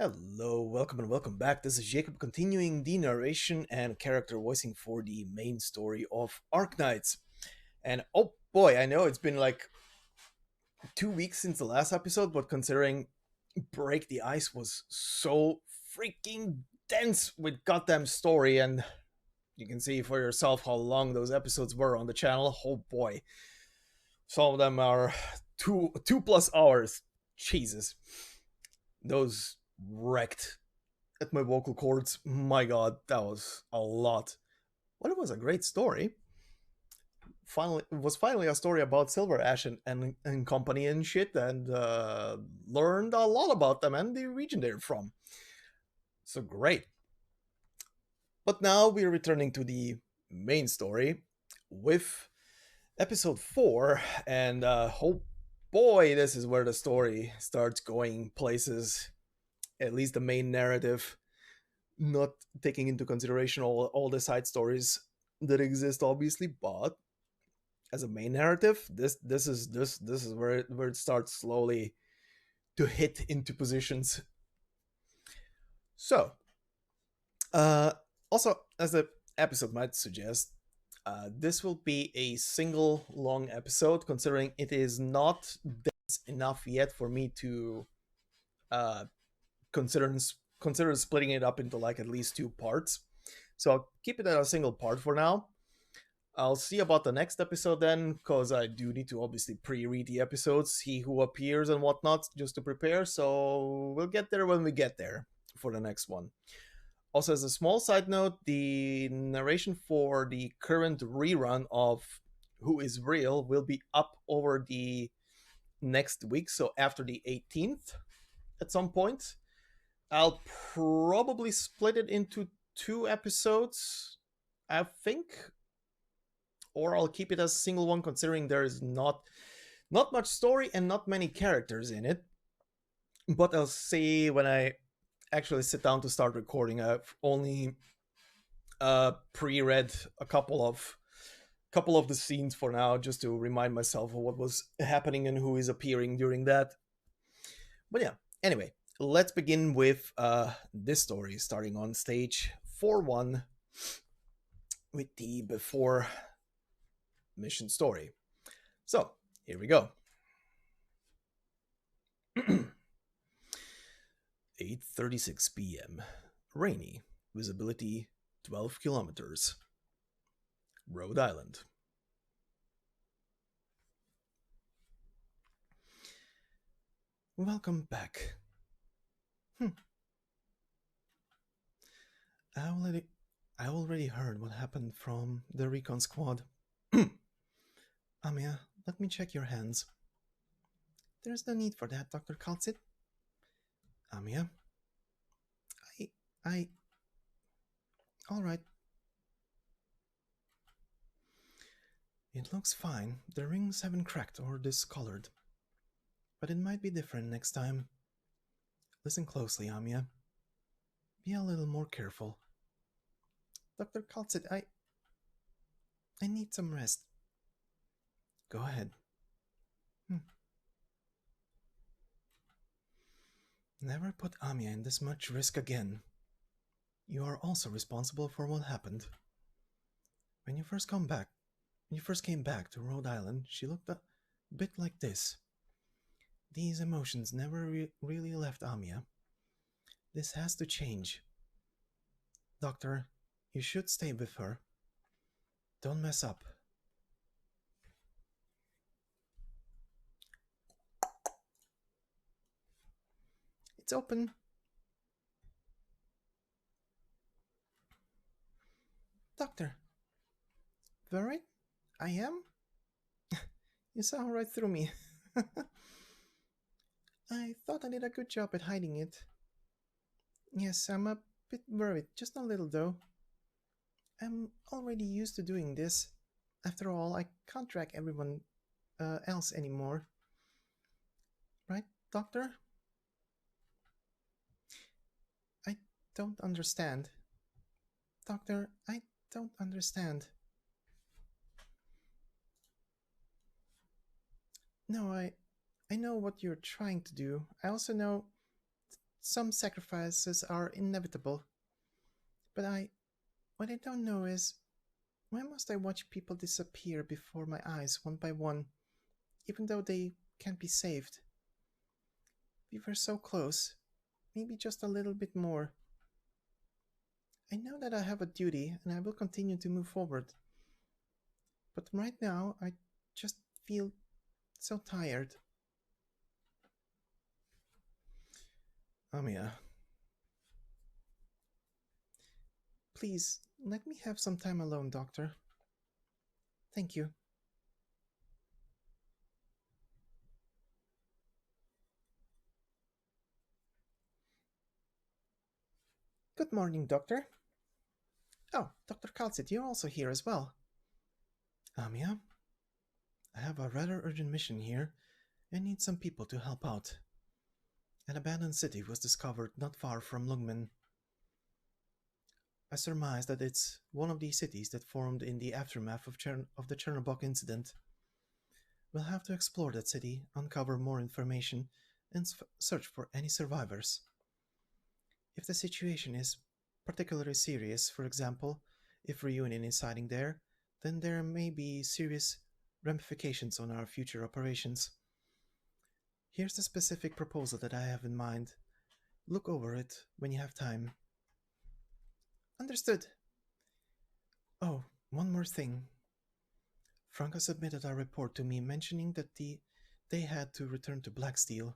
Hello, welcome and welcome back. This is Jacob continuing the narration and character voicing for the main story of Arknights. And oh boy, I know it's been like 2 weeks since the last episode, but considering Break the Ice was so freaking dense with goddamn story, and you can see for yourself how long those episodes were on the channel. Oh boy, some of them are two plus hours. Jesus, those wrecked at my vocal cords. My god, that was a lot. But it was a great story. Finally, it was finally a story about Silver Ash and company and shit, and learned a lot about them and the region they're from. So great. But now we're returning to the main story with episode 4, and oh boy, this is where the story starts going places. At least the main narrative, not taking into consideration all the side stories that exist, obviously, but as a main narrative, this is where it starts slowly to hit into positions. So, uh, also as the episode might suggest, this will be a single long episode, considering it is not dense enough yet for me to uh, consider consider splitting it up into like at least two parts. So I'll keep it at a single part for now. I'll see about the next episode then, because I do need to obviously pre-read the episodes, see who appears and whatnot, just to prepare. So we'll get there when we get there for the next one. Also, as a small side note, the narration for the current rerun of Who is Real will be up over the next week, so after the 18th at some point. I'll probably split it into two episodes, I think, or I'll keep it as a single one, considering there is not much story and not many characters in it. But I'll see when I actually sit down to start recording. I've only pre-read a couple of the scenes for now, just to remind myself of what was happening and who is appearing during that. But yeah, anyway, let's begin with this story, starting on stage 4-1 with the before mission story. So here we go. 8:36 p.m. Rainy. Visibility 12 kilometers. Rhode Island. Welcome back. I already heard what happened from the recon squad. Amia, let me check your hands. There's no need for that, Dr. Kaltzit. Amia. I... All right. It looks fine. The rings haven't cracked or discolored. But it might be different next time. Listen closely, Amia. Be a little more careful. Dr. Kaltzit, I need some rest. Go ahead. Never put Amia in this much risk again. You are also responsible for what happened. When you first came back to Rhode Island, she looked a bit like this. These emotions never really left Amia. This has to change. Doctor, you should stay with her. Don't mess up. It's open. Doctor. Worried? I am? You saw right through me. I thought I did a good job at hiding it. Yes, I'm a bit worried, just a little though. I'm already used to doing this. After all, I can't track everyone else anymore. Right, Doctor? I don't understand. Doctor, I don't understand. No, I know what you're trying to do. I also know some sacrifices are inevitable, but what I don't know is, why must I watch people disappear before my eyes one by one, even though they can't be saved? We were so close, maybe just a little bit more. I know that I have a duty and I will continue to move forward, but right now I just feel so tired. Amiya, please let me have some time alone, Doctor. Thank you. Good morning, Doctor. Oh, Dr. Kalsit, you're also here as well. Amiya, I have a rather urgent mission here and need some people to help out. An abandoned city was discovered not far from Lungmen. I surmise that it's one of the cities that formed in the aftermath of the Chernobog incident. We'll have to explore that city, uncover more information, and search for any survivors. If the situation is particularly serious, for example, if Reunion is hiding there, then there may be serious ramifications on our future operations. Here's the specific proposal that I have in mind. Look over it when you have time. Understood. Oh, one more thing. Franca submitted a report to me mentioning that they had to return to Blacksteel.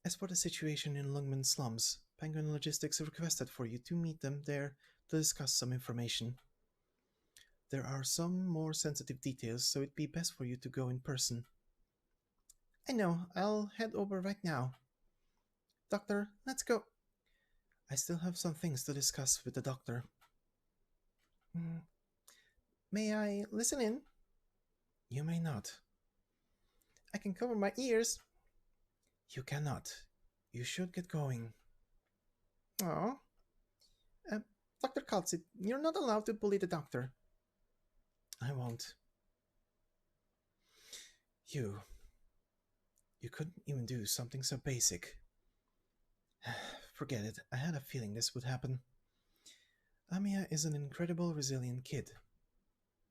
As for the situation in Lungmen slums, Penguin Logistics requested for you to meet them there to discuss some information. There are some more sensitive details, so it'd be best for you to go in person. I know, I'll head over right now. Doctor, let's go. I still have some things to discuss with the doctor. May I listen in? You may not. I can cover my ears. You cannot. You should get going. Oh. Uh, Dr. Kaltsit, you're not allowed to bully the doctor. I won't. You. You couldn't even do something so basic. Forget it. I had a feeling this would happen. Amiya is an incredible, resilient kid.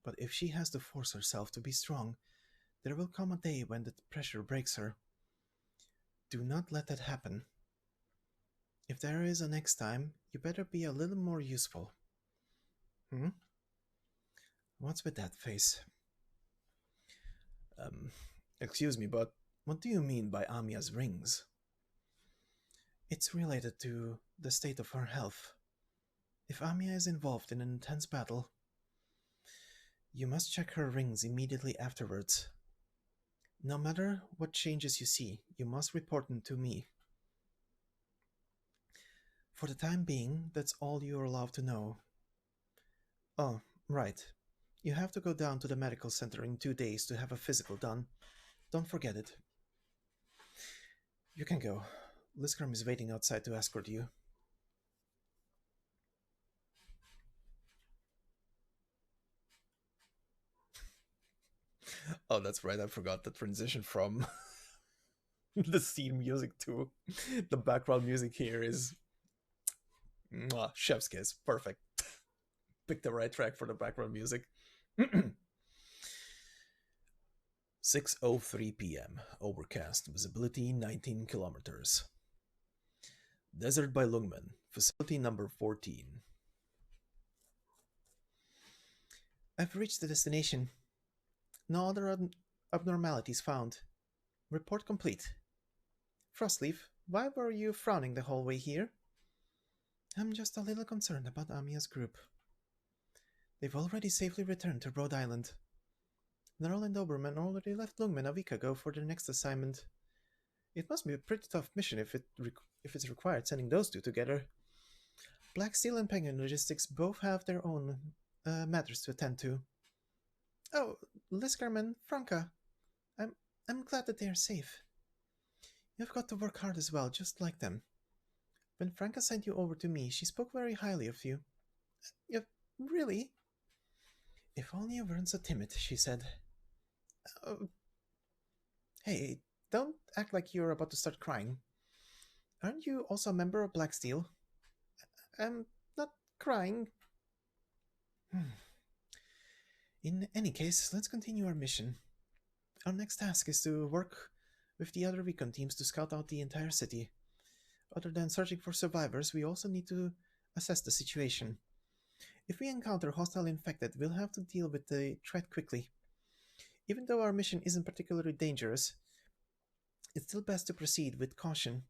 But if she has to force herself to be strong, there will come a day when the pressure breaks her. Do not let that happen. If there is a next time, you better be a little more useful. Hmm? What's with that face? Um, Excuse me, but what do you mean by Amiya's rings? It's related to the state of her health. If Amiya is involved in an intense battle, you must check her rings immediately afterwards. No matter what changes you see, you must report them to me. For the time being, that's all you are allowed to know. Oh, right. You have to go down to the medical center in 2 days to have a physical done. Don't forget it. You can go. Lisgrim is waiting outside to escort you. Oh, that's right. I forgot the transition from the scene music to the background music here is chef's kiss. Perfect. Pick the right track for the background music. 6:03 p.m. Overcast. Visibility 19 kilometers. Desert by Lungmen. Facility number 14. I've reached the destination. No other abnormalities found. Report complete. Frostleaf, why were you frowning the whole way here? I'm just a little concerned about Amiya's group. They've already safely returned to Rhode Island. Nerl and Oberman already left Lungmen a week ago for their next assignment. It must be a pretty tough mission if it's required sending those two together. Black Steel and Penguin Logistics both have their own matters to attend to. Oh, Liskarm and Franca. I'm glad that they are safe. You've got to work hard as well, just like them. When Franca sent you over to me, she spoke very highly of you. Really? If only you weren't so timid, she said. Hey, don't act like you're about to start crying. Aren't you also a member of Black Steel? I'm not crying. Hmm. In any case, let's continue our mission. Our next task is to work with the other recon teams to scout out the entire city. Other than searching for survivors, we also need to assess the situation. If we encounter hostile infected, we'll have to deal with the threat quickly. Even though our mission isn't particularly dangerous, it's still best to proceed with caution.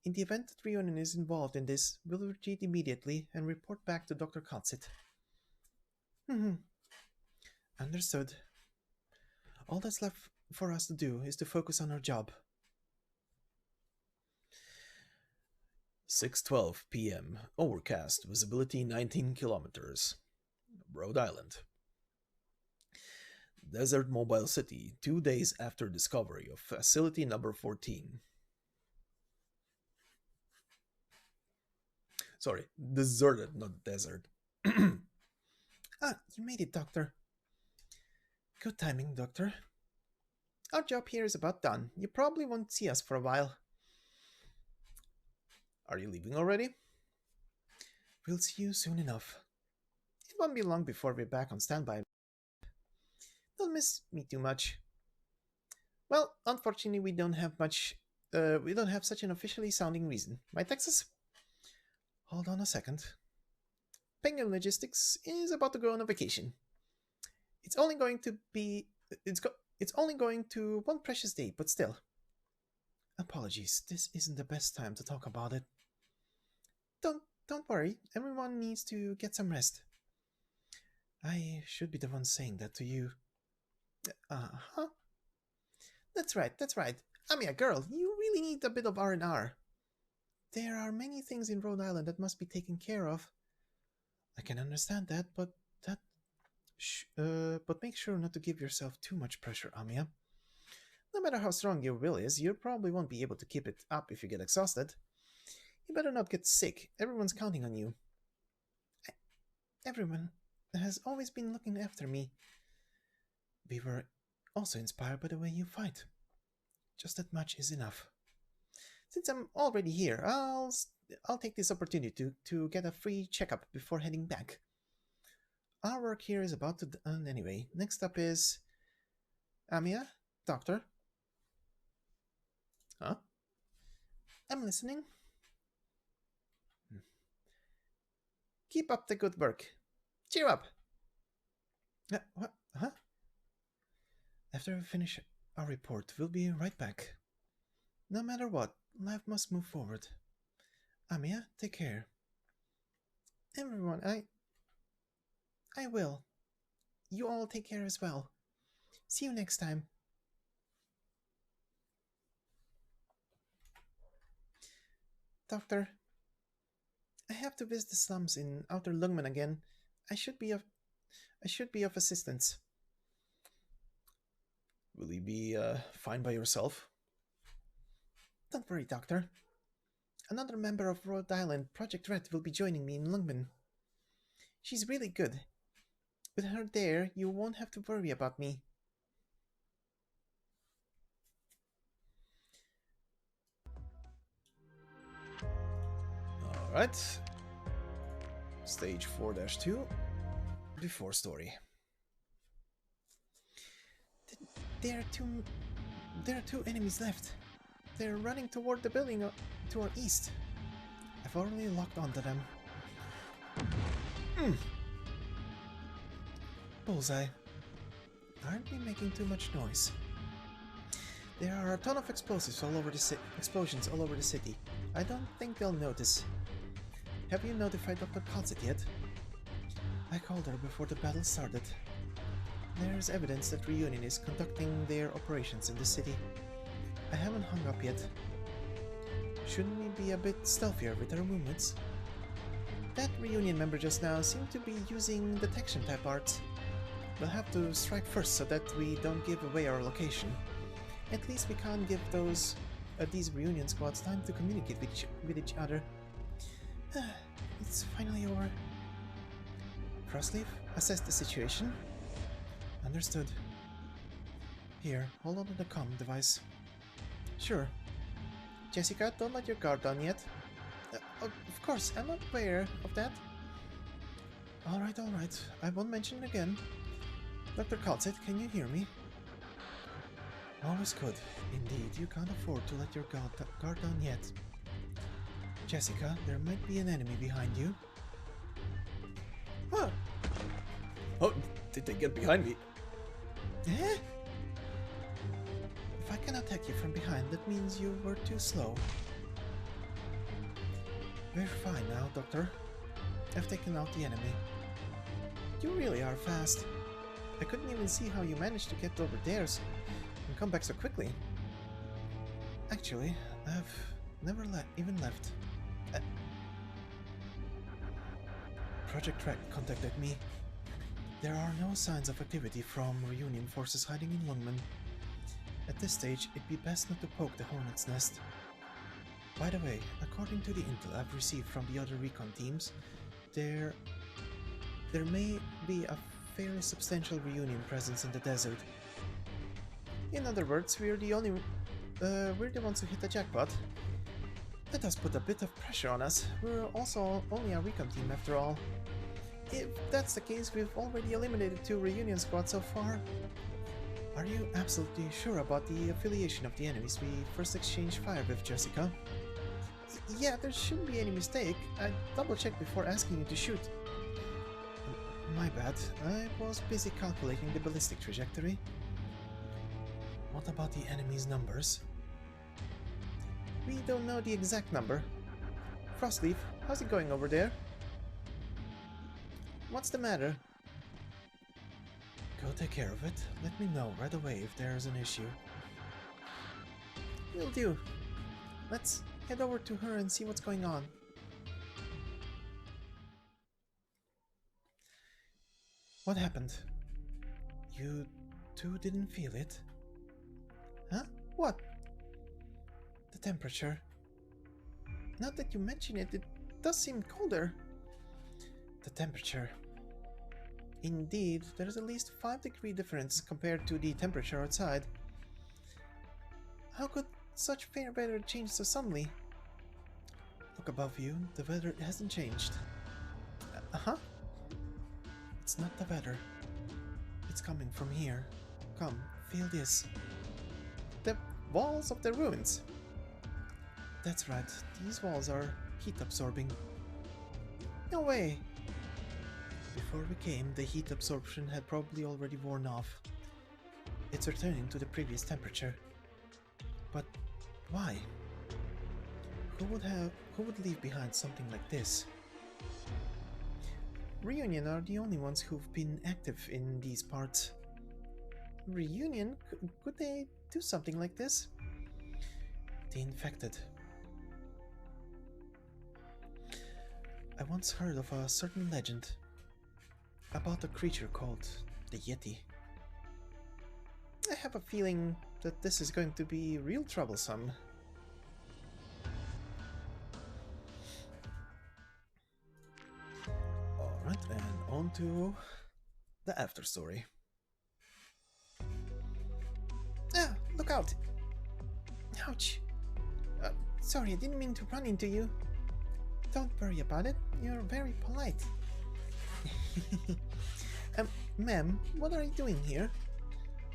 In the event that Reunion is involved in this, we'll retreat immediately and report back to Dr. Kotsit. Understood. All that's left for us to do is to focus on our job. 6:12 p.m. Overcast. Visibility 19 kilometers. Rhode Island. Desert Mobile City, 2 days after discovery of Facility Number 14. Sorry, deserted, not desert. You made it, Doctor. Good timing, Doctor. Our job here is about done. You probably won't see us for a while. Are you leaving already? We'll see you soon enough. It won't be long before we're back on standby. Don't miss me too much. Well, unfortunately, we don't have such an officially sounding reason. Right, Texas? Hold on a second. Penguin Logistics is about to go on a vacation. It's only going to one precious day, but still. Apologies, this isn't the best time to talk about it. Don't worry, everyone needs to get some rest. I should be the one saying that to you. Uh-huh. That's right. Amiya, girl, you really need a bit of R&R. There are many things in Rhode Island that must be taken care of. I can understand that, but make sure not to give yourself too much pressure, Amiya. No matter how strong your will is, you probably won't be able to keep it up if you get exhausted. You better not get sick. Everyone's counting on you. Everyone has always been looking after me. We were also inspired by the way you fight. Just that much is enough. Since I'm already here, I'll take this opportunity to get a free checkup before heading back. Our work here is about to done anyway. Next up is Amiya, Doctor. Huh? I'm listening. Keep up the good work. Cheer up. What? Huh? After we finish our report, we'll be right back. No matter what, life must move forward. Amiya, take care. Everyone, I will. You all take care as well. See you next time. Doctor, I have to visit the slums in Outer Lungmen again. I should be of assistance. Will you be fine by yourself? Don't worry, Doctor. Another member of Rhode Island, Project Red, will be joining me in Lungmen. She's really good. With her there, you won't have to worry about me. Alright. Stage 4-2. Before story. There are two enemies left. They're running toward the building to our east. I've already locked onto them. Bullseye. Aren't we making too much noise? There are a ton of explosions all over the city. I don't think they'll notice. Have you notified Dr. Kotsit yet? I called her before the battle started. There's evidence that Reunion is conducting their operations in the city. I haven't hung up yet. Shouldn't we be a bit stealthier with our movements? That Reunion member just now seemed to be using detection type arts. We'll have to strike first so that we don't give away our location. At least we can't give these Reunion squads time to communicate with each other. It's finally over. Crossleaf, assess the situation. Understood. Here, hold on to the comm device. Sure. Jessica, don't let your guard down yet. Of course, I'm not aware of that. Alright, I won't mention it again. Dr. Calcet, can you hear me? Always good. Indeed, you can't afford to let your guard down yet. Jessica, there might be an enemy behind you. Huh? Oh, did they get behind me? Eh? If I can attack you from behind, that means you were too slow. We're fine now, Doctor. I've taken out the enemy. You really are fast. I couldn't even see how you managed to get over there and come back so quickly. Actually, I've never even left. Project Red contacted me. There are no signs of activity from Reunion forces hiding in Longmen. At this stage, it'd be best not to poke the hornet's nest. By the way, according to the intel I've received from the other recon teams, there may be a fairly substantial Reunion presence in the desert. In other words, we're the ones who hit the jackpot. That does put a bit of pressure on us. We're also only a recon team after all. If that's the case, we've already eliminated 2 Reunion squads so far. Are you absolutely sure about the affiliation of the enemies we first exchanged fire with, Jessica? Yeah, there shouldn't be any mistake. I double-checked before asking you to shoot. My bad. I was busy calculating the ballistic trajectory. What about the enemy's numbers? We don't know the exact number. Frostleaf, how's it going over there? What's the matter? Go take care of it. Let me know right away if there's an issue. Will do. Let's head over to her and see what's going on. What happened? You two didn't feel it? Huh? What? The temperature. Now that you mention it, it does seem colder. The temperature. Indeed, there's at least 5-degree difference compared to the temperature outside. How could such fair weather change so suddenly? Look above you, the weather hasn't changed. Uh-huh. It's not the weather. It's coming from here. Come, feel this. The walls of the ruins. That's right, these walls are heat absorbing. No way! Before we came, the heat absorption had probably already worn off. It's returning to the previous temperature. But why? Who would leave behind something like this? Reunion are the only ones who've been active in these parts. Reunion? Could they do something like this? The infected. I once heard of a certain legend about a creature called the Yeti. I have a feeling that this is going to be real troublesome. Alright, and on to the after story. Ah, look out! Ouch! Sorry, I didn't mean to run into you. Don't worry about it, you're very polite. Ma'am, what are you doing here?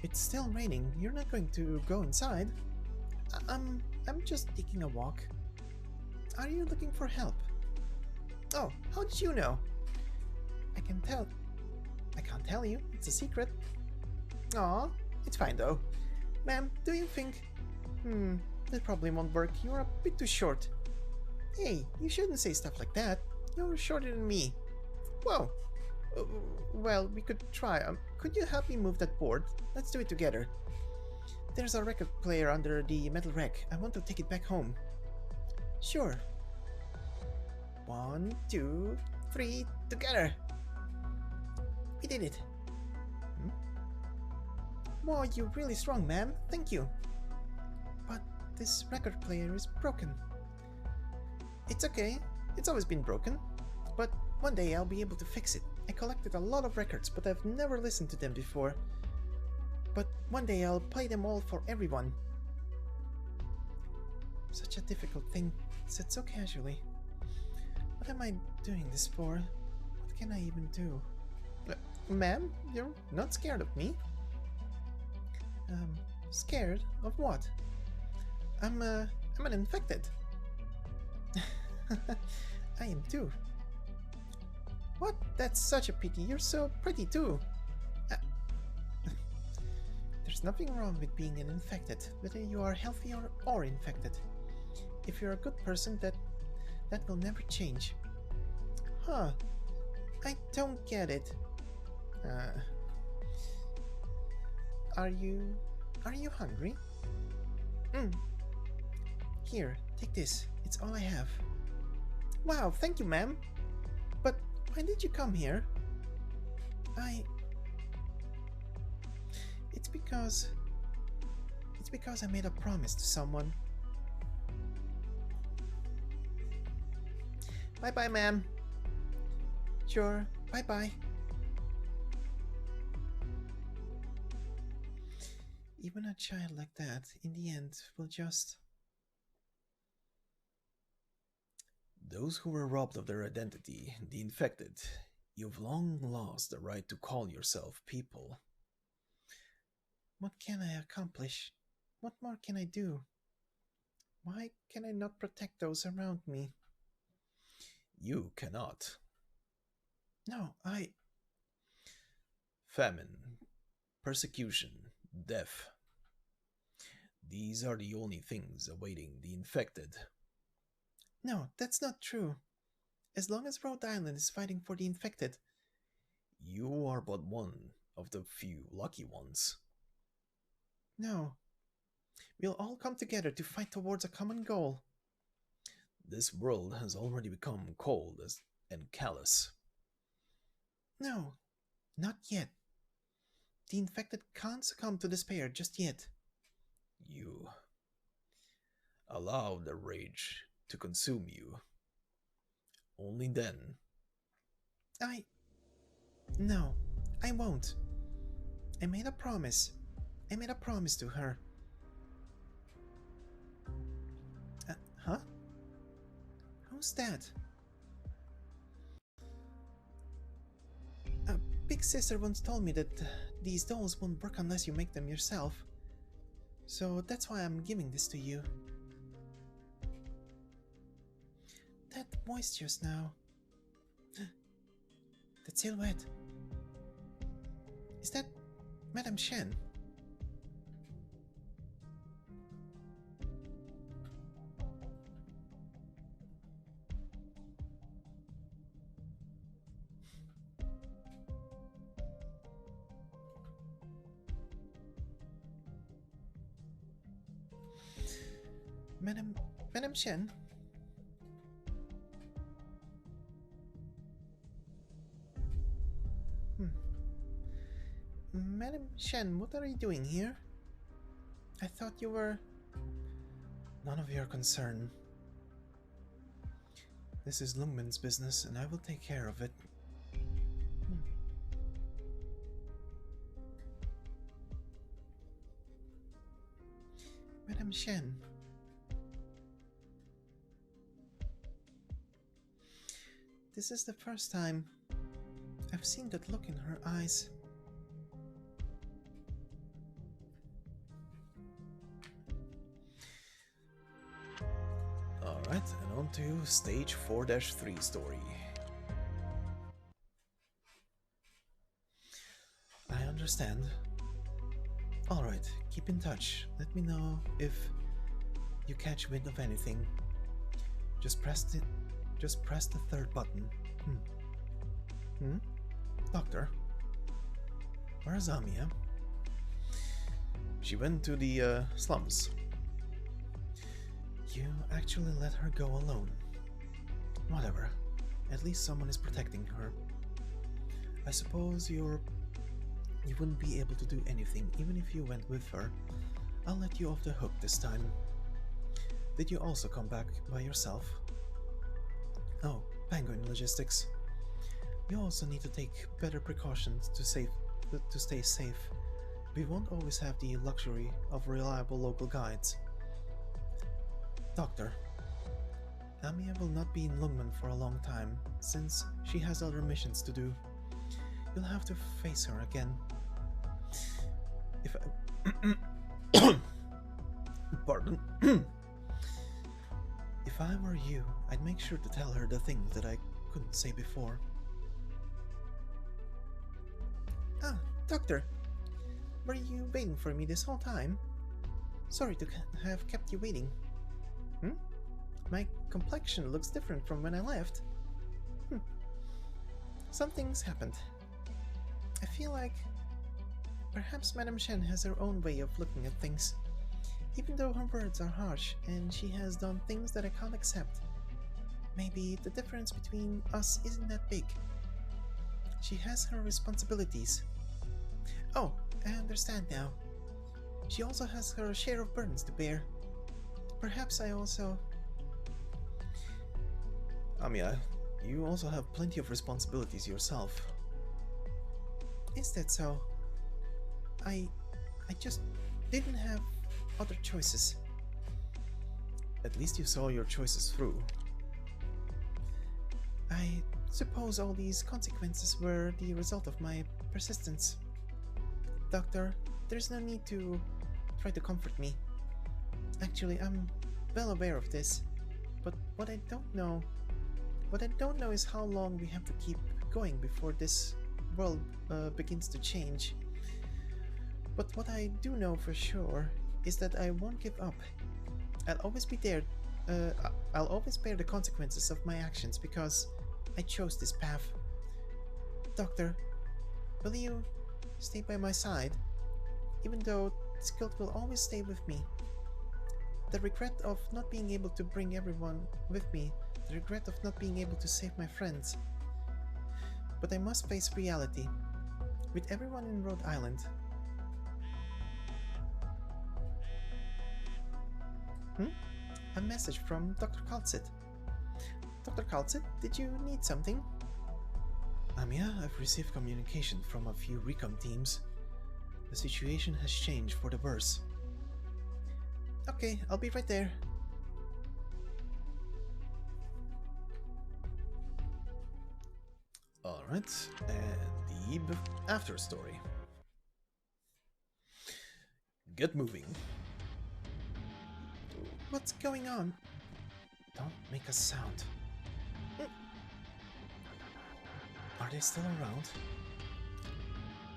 It's still raining, you're not going to go inside? I'm just taking a walk. Are you looking for help? Oh, how did you know? I can't tell you, it's a secret. Aw, it's fine though. Ma'am, do you think... that probably won't work, you're a bit too short. Hey, you shouldn't say stuff like that. You're shorter than me. Whoa. Well, we could try. Could you help me move that board? Let's do it together. There's a record player under the metal rack. I want to take it back home. Sure. 1, 2, 3, together. We did it. Wow, you're really strong, ma'am. Thank you. But this record player is broken. It's okay. It's always been broken. But one day I'll be able to fix it. I collected a lot of records, but I've never listened to them before. But one day I'll play them all for everyone. Such a difficult thing said so casually. What am I doing this for? What can I even do? Ma'am, you're not scared of me? Scared of what? I'm an infected. I am too. What? That's such a pity. You're so pretty too. There's nothing wrong with being an infected, whether you are healthy or infected. If you're a good person, that will never change. Huh. I don't get it. Are you hungry? Here, take this. It's all I have. Wow, thank you, ma'am. But why did you come here? It's because I made a promise to someone. Bye-bye, ma'am. Sure, bye-bye. Even a child like that, in the end, will just... Those who were robbed of their identity, the infected, you've long lost the right to call yourself people. What can I accomplish? What more can I do? Why can I not protect those around me? You cannot. No, Famine, persecution, death. These are the only things awaiting the infected. No, that's not true. As long as Rhode Island is fighting for the infected. You are but one of the few lucky ones. No. We'll all come together to fight towards a common goal. This world has already become cold and callous. No, not yet. The infected can't succumb to despair just yet. You allow the rage to consume you. Only then. No, I won't. I made a promise. I made a promise to her. Huh? Who's that? Big Sister once told me that these dolls won't work unless you make them yourself. So that's why I'm giving this to you. That voice just now. That silhouette. Is that Madame Shen? Madame Shen? Madame Shen, what are you doing here? I thought you were... None of your concern. This is Lungman's business, and I will take care of it. Madame Shen. This is the first time I've seen that look in her eyes. Alright, and on to stage 4-3 story. I understand. Alright, keep in touch. Let me know if you catch wind of anything. Just press the third button. Doctor? Where's Amia? She went to the slums. You actually let her go alone. Whatever. At least someone is protecting her. I suppose you wouldn't be able to do anything even if you went with her. I'll let you off the hook this time. Did you also come back by yourself? Oh, Penguin Logistics. You also need to take better precautions to stay safe. We won't always have the luxury of reliable local guides. Doctor, Amia will not be in Lungmen for a long time, since she has other missions to do. You'll have to face her again. If I... Pardon? If I were you, I'd make sure to tell her the things that I couldn't say before. Ah, Doctor. Were you waiting for me this whole time? Sorry to have kept you waiting. My complexion looks different from when I left. Something's happened. I feel like perhaps Madame Shen has her own way of looking at things. Even though her words are harsh and she has done things that I can't accept, maybe the difference between us isn't that big. She has her responsibilities. Oh, I understand now. She also has her share of burdens to bear. Perhaps I also... Amia, you also have plenty of responsibilities yourself. Is that so? I just didn't have other choices. At least you saw your choices through. I suppose all these consequences were the result of my persistence. Doctor, there's no need to try to comfort me. Actually, I'm well aware of this, but what I don't know is how long we have to keep going before this world begins to change. But what I do know for sure is that I won't give up. I'll always be there. I'll always bear the consequences of my actions because I chose this path. Doctor, will you stay by my side? Even though this guilt will always stay with me. The regret of not being able to bring everyone with me. The regret of not being able to save my friends. But I must face reality. With everyone in Rhode Island. A message from Dr. Kaltsit. Dr. Kaltsit, did you need something? Amia, I've received communication from a few recon teams. The situation has changed for the worse. Okay, I'll be right there. Alright, and the after story. Get moving. What's going on? Don't make a sound. Are they still around?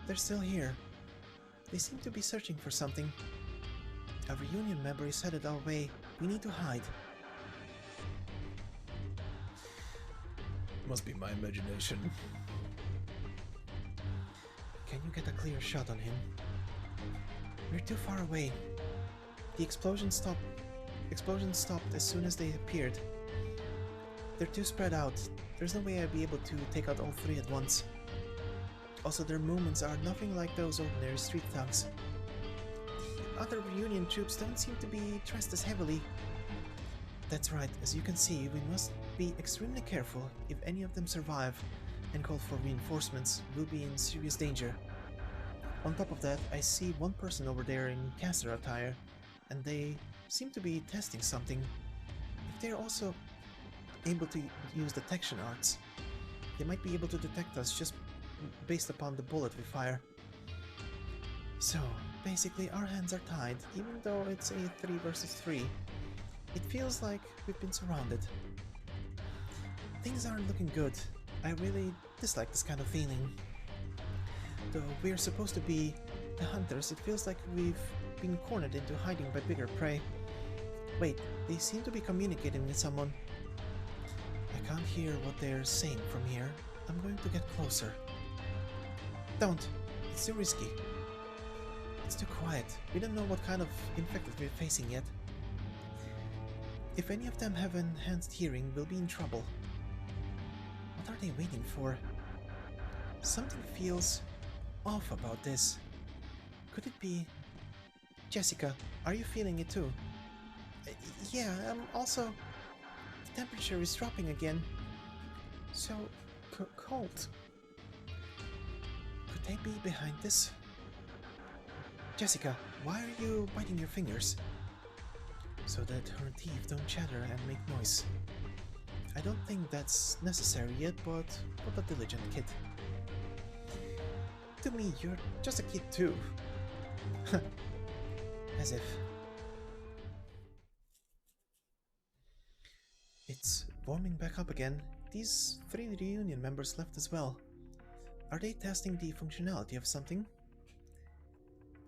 They're still here. They seem to be searching for something. A reunion member is headed our way. We need to hide. Must be my imagination. Can you get a clear shot on him? We're too far away. The explosion stopped as soon as they appeared. They're too spread out. There's no way I'd be able to take out all three at once. Also, their movements are nothing like those ordinary street thugs. Other reunion troops don't seem to be dressed as heavily. That's right, as you can see, we must be extremely careful. If any of them survive and call for reinforcements, we'll be in serious danger. On top of that, I see one person over there in caster attire, and they seem to be testing something. If they're also able to use detection arts, they might be able to detect us just based upon the bullet we fire. So, basically our hands are tied, even though it's a 3 versus 3. It feels like we've been surrounded. Things aren't looking good. I really dislike this kind of feeling. Though we're supposed to be the hunters, it feels like we've been cornered into hiding by bigger prey. Wait, they seem to be communicating with someone. I can't hear what they're saying from here. I'm going to get closer. Don't. It's too risky. It's too quiet. We don't know what kind of infected we're facing yet. If any of them have enhanced hearing, we'll be in trouble. What are they waiting for? Something feels off about this. Could it be... Jessica, are you feeling it too? Yeah, also... The temperature is dropping again. So... cold. Could they be behind this? Jessica, why are you biting your fingers? so that her teeth don't chatter and make noise. I don't think that's necessary yet, but what a diligent kid. To me, you're just a kid too. As if. It's warming back up again. These 3 reunion members left as well. Are they testing the functionality of something?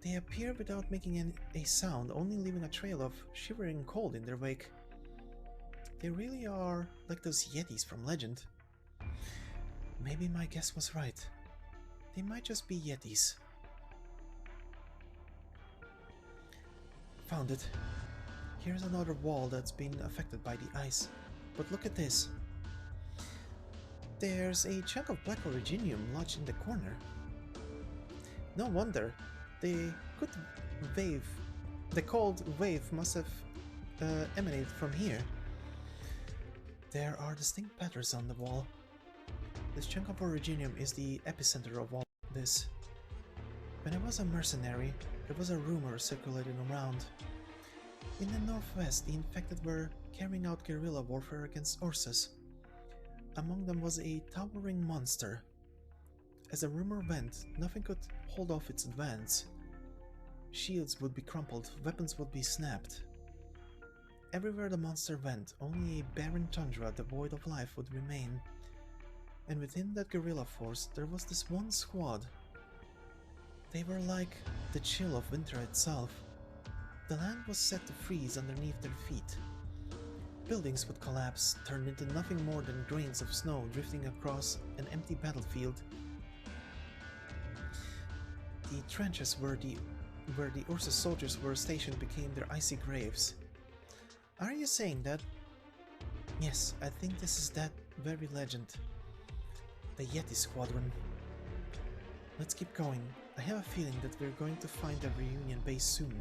They appear without making a sound, only leaving a trail of shivering cold in their wake. They really are like those Yetis from Legend. Maybe my guess was right. They might just be Yetis. Found it. Here's another wall that's been affected by the ice. But look at this. There's a chunk of black originium lodged in the corner. No wonder. The cold wave must have emanated from here. There are distinct patterns on the wall. This chunk of originium is the epicenter of all this. When I was a mercenary, there was a rumor circulating around. In the northwest, the infected were carrying out guerrilla warfare against Ursus. Among them was a towering monster. As the rumor went, nothing could hold off its advance. Shields would be crumpled, weapons would be snapped. Everywhere the monster went, only a barren tundra devoid of life would remain. And within that guerrilla force, there was this one squad. They were like the chill of winter itself. The land was set to freeze underneath their feet. Buildings would collapse, turned into nothing more than grains of snow drifting across an empty battlefield. The trenches where the Ursus soldiers were stationed became their icy graves. Are you saying that? Yes, I think this is that very legend. The Yeti Squadron. Let's keep going. I have a feeling that we're going to find a reunion base soon.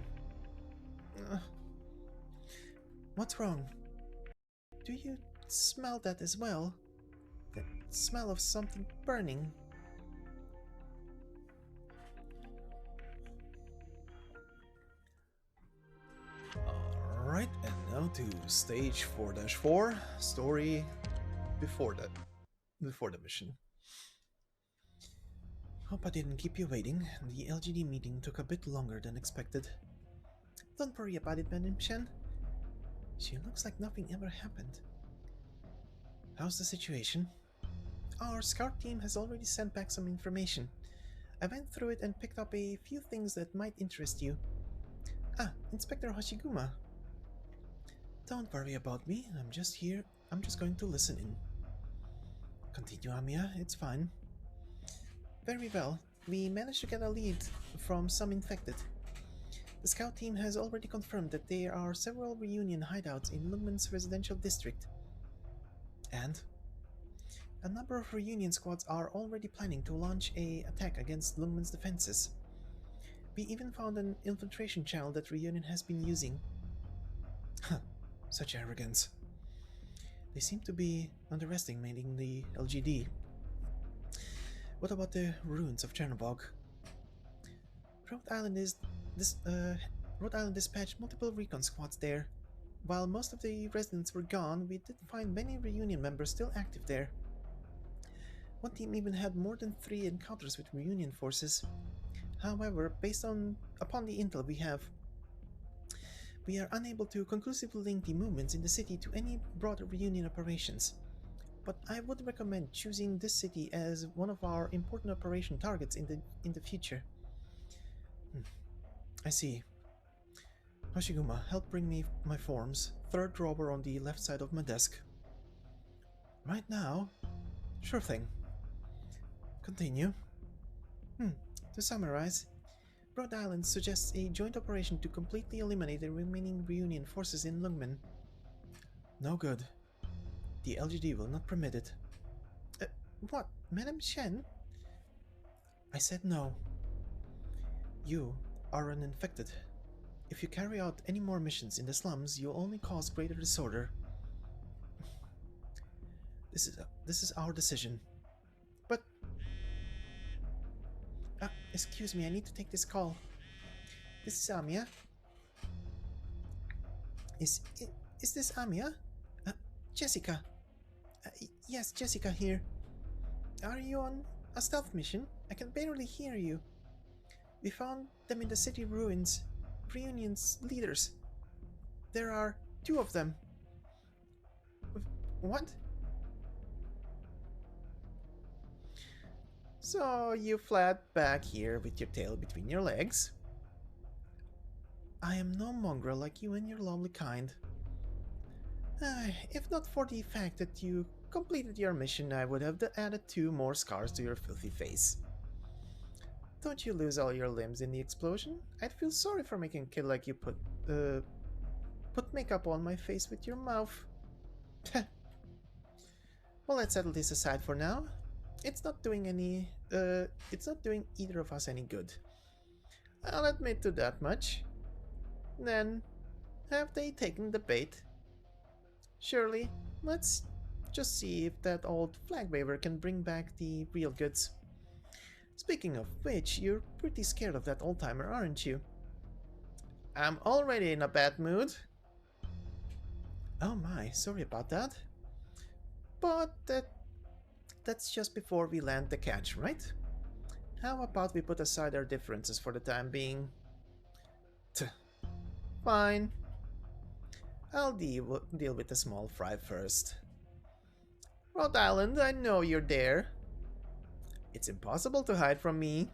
What's wrong? Do you smell that as well? The smell of something burning? Alright, and now to stage 4-4, story before the mission. Hope I didn't keep you waiting. The LGD meeting took a bit longer than expected. Don't worry about it, Madam Chen. She looks like nothing ever happened. How's the situation? Our scout team has already sent back some information. I went through it and picked up a few things that might interest you. Ah, Inspector Hoshiguma. Don't worry about me, I'm just here. I'm just going to listen in. Continue, Amiya, it's fine. Very well. We managed to get a lead from some infected. The scout team has already confirmed that there are several reunion hideouts in Lungmen's residential district. And? A number of reunion squads are already planning to launch an attack against Lungmen's defenses. We even found an infiltration channel that Reunion has been using. Huh, such arrogance. They seem to be underestimating the LGD. What about the ruins of Chernobog? Rhode Island dispatched multiple recon squads there. While most of the residents were gone, we did find many Reunion members still active there. One team even had more than 3 encounters with Reunion forces. However, based upon the intel we are unable to conclusively link the movements in the city to any broader Reunion operations. But I would recommend choosing this city as one of our important operation targets in the future. I see. Hoshiguma, help bring me my forms. 3rd drawer on the left side of my desk. Right now? Sure thing. Continue. To summarize, Rhode Island suggests a joint operation to completely eliminate the remaining Reunion forces in Lungmen. No good. The LGD will not permit it. What? Madam Chen? I said no. You are an infected. If you carry out any more missions in the slums, you'll only cause greater disorder. This is our decision. But... excuse me, I need to take this call. This is Amiya. Is is this Amia? Uh, Jessica. Yes, Jessica here. Are you on a stealth mission? I can barely hear you. We found them in the city ruins. Reunion's leaders. There are two of them. What? So you fled back here with your tail between your legs? I am no mongrel like you and your lovely kind. If not for the fact that you completed your mission, I would have added 2 more scars to your filthy face. Don't you lose all your limbs in the explosion? I'd feel sorry for making a kid like you put makeup on my face with your mouth. Well, let's settle this aside for now. It's not doing either of us any good. I'll admit to that much. Then, have they taken the bait? Surely, let's just see if that old flag waver can bring back the real goods. Speaking of which, you're pretty scared of that old-timer, aren't you? I'm already in a bad mood. Oh my, sorry about that. But that's just before we land the catch, right? How about we put aside our differences for the time being? Fine. I'll deal with the small fry first. Rhode Island, I know you're there. It's impossible to hide from me.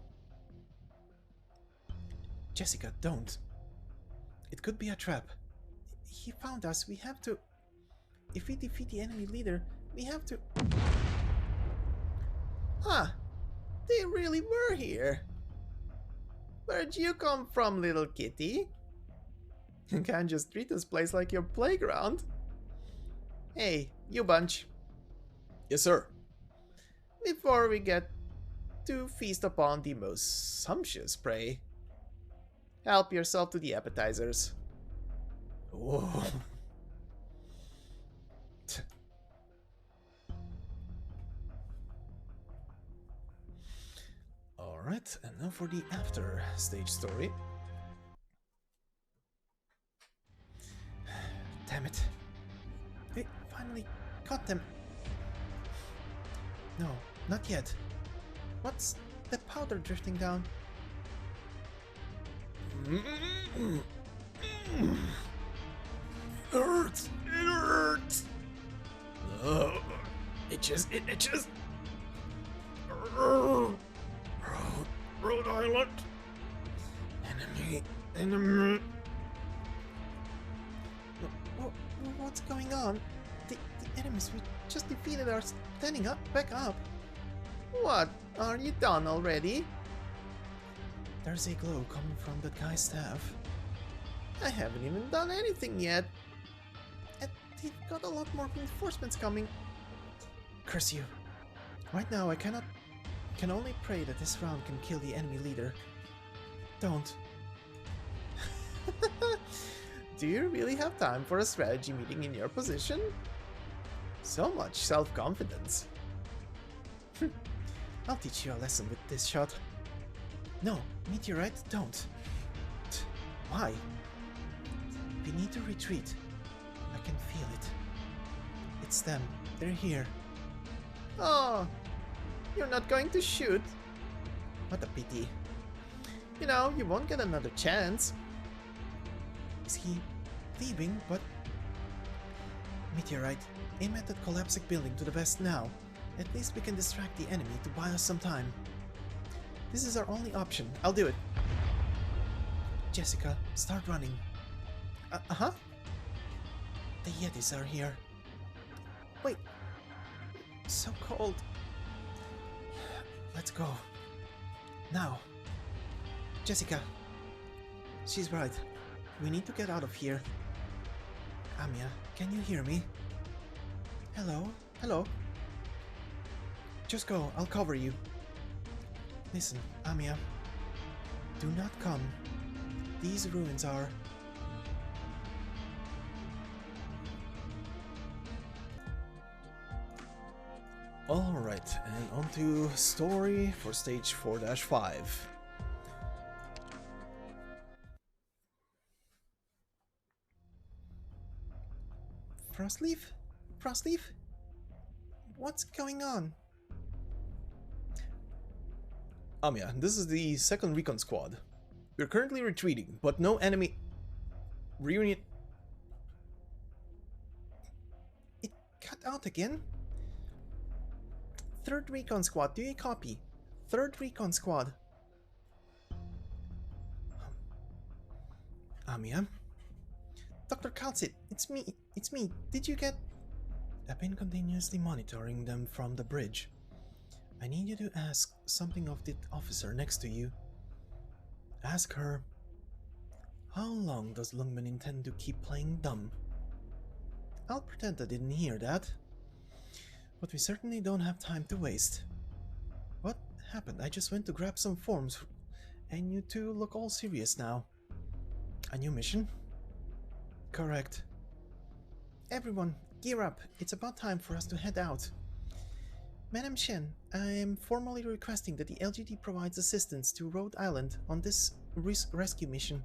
Jessica, don't. It could be a trap. He found us. We have to... If we defeat the enemy leader, we have to... Ah! They really were here. Where'd you come from, little kitty? You can't just treat this place like your playground. Hey, you bunch. Yes, sir. Before we get to feast upon the most sumptuous prey, help yourself to the appetizers. Whoa. Alright, and now for the after stage story. Damn it. We finally caught them. No, not yet. What's the powder drifting down? Hurts! It hurts! It itches! Rhode Island! Enemy! What's going on? The enemies we just defeated are standing up, back up. What? Are you done already? There's a glow coming from the guy's staff. I haven't even done anything yet. And they've got a lot more reinforcements coming. Curse you. Right now I can only pray that this round can kill the enemy leader. Don't. Do you really have time for a strategy meeting in your position? So much self-confidence. I'll teach you a lesson with this shot. No, Meteorite, don't. Why? We need to retreat. I can feel it. It's them. They're here. Oh, you're not going to shoot? What a pity. You know, you won't get another chance. Is he leaving? But... Meteorite, aim at that collapsing building to the west now. At least we can distract the enemy to buy us some time. This is our only option. I'll do it. Jessica, start running. Uh-huh. The Yetis are here. Wait. So cold. Let's go. Now. Jessica. She's right. We need to get out of here. Amiya, can you hear me? Hello? Hello? Just go, I'll cover you. Listen, Amiya. Do not come. These ruins are... Alright, and on to story for stage 4-5. Frostleaf? Frostleaf? What's going on? Amiya, this is the 2nd Recon Squad. We're currently retreating, but no enemy... Reunion... It cut out again? 3rd Recon Squad, do you copy? 3rd Recon Squad. Amiya? Dr. Calcit, it's me. Did you get... I've been continuously monitoring them from the bridge. I need you to ask something of the officer next to you. Ask her, how long does Lungmen intend to keep playing dumb? I'll pretend I didn't hear that. But we certainly don't have time to waste. What happened? I just went to grab some forms, and you two look all serious now. A new mission? Correct. Everyone, gear up. It's about time for us to head out. Madam Shen, I am formally requesting that the LGD provides assistance to Rhode Island on this rescue mission.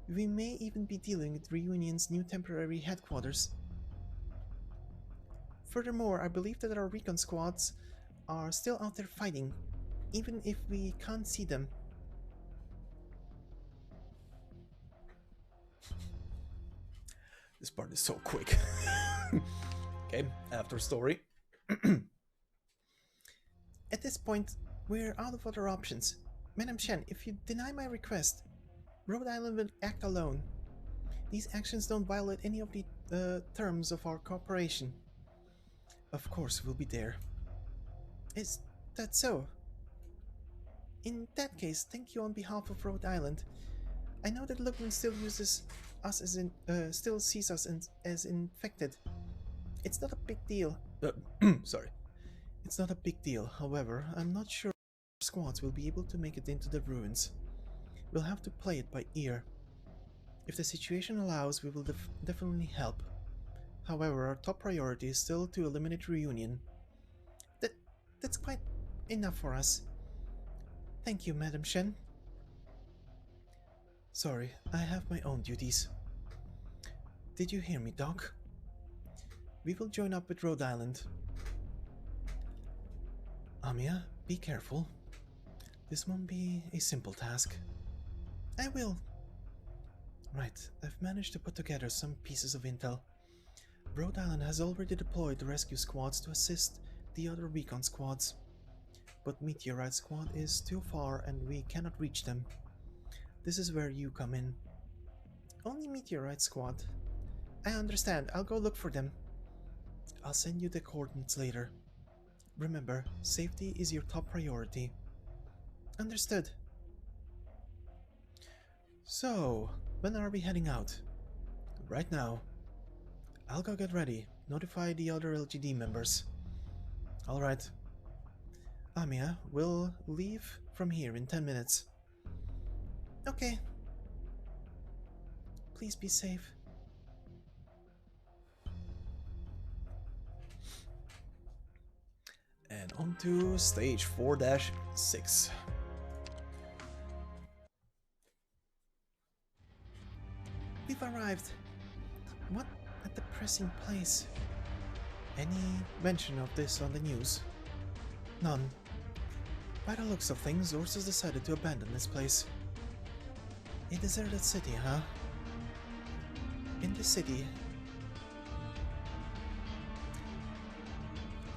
We may even be dealing with Reunion's new temporary headquarters. Furthermore, I believe that our recon squads are still out there fighting, even if we can't see them. This part is so quick. Okay, after story. At this point, we're out of other options. Madam Shen, if you deny my request, Rhode Island will act alone. These actions don't violate any of the terms of our cooperation. Of course, we'll be there. Is that so? In that case, thank you on behalf of Rhode Island. I know that Lugman still uses us still sees us as infected. It's not a big deal. Sorry. It's not a big deal. However, I'm not sure our squads will be able to make it into the ruins. We'll have to play it by ear. If the situation allows, we will definitely help. However, our top priority is still to eliminate Reunion. That's quite enough for us. Thank you, Madam Shen. Sorry, I have my own duties. Did you hear me, Doc? We will join up with Rhode Island. Amiya, be careful. This won't be a simple task. I will. Right, I've managed to put together some pieces of intel. Rhode Island has already deployed the rescue squads to assist the other recon squads. But Meteorite Squad is too far and we cannot reach them. This is where you come in. Only Meteorite Squad. I understand. I'll go look for them. I'll send you the coordinates later. Remember, safety is your top priority. Understood. So, when are we heading out? Right now. I'll go get ready. Notify the other LGD members. Alright. Amiya, we'll leave from here in 10 minutes. Okay. Please be safe. And on to stage 4-6. We've arrived. What a depressing place. Any mention of this on the news? None. By the looks of things, Zors has decided to abandon this place. A deserted city, huh? In this city...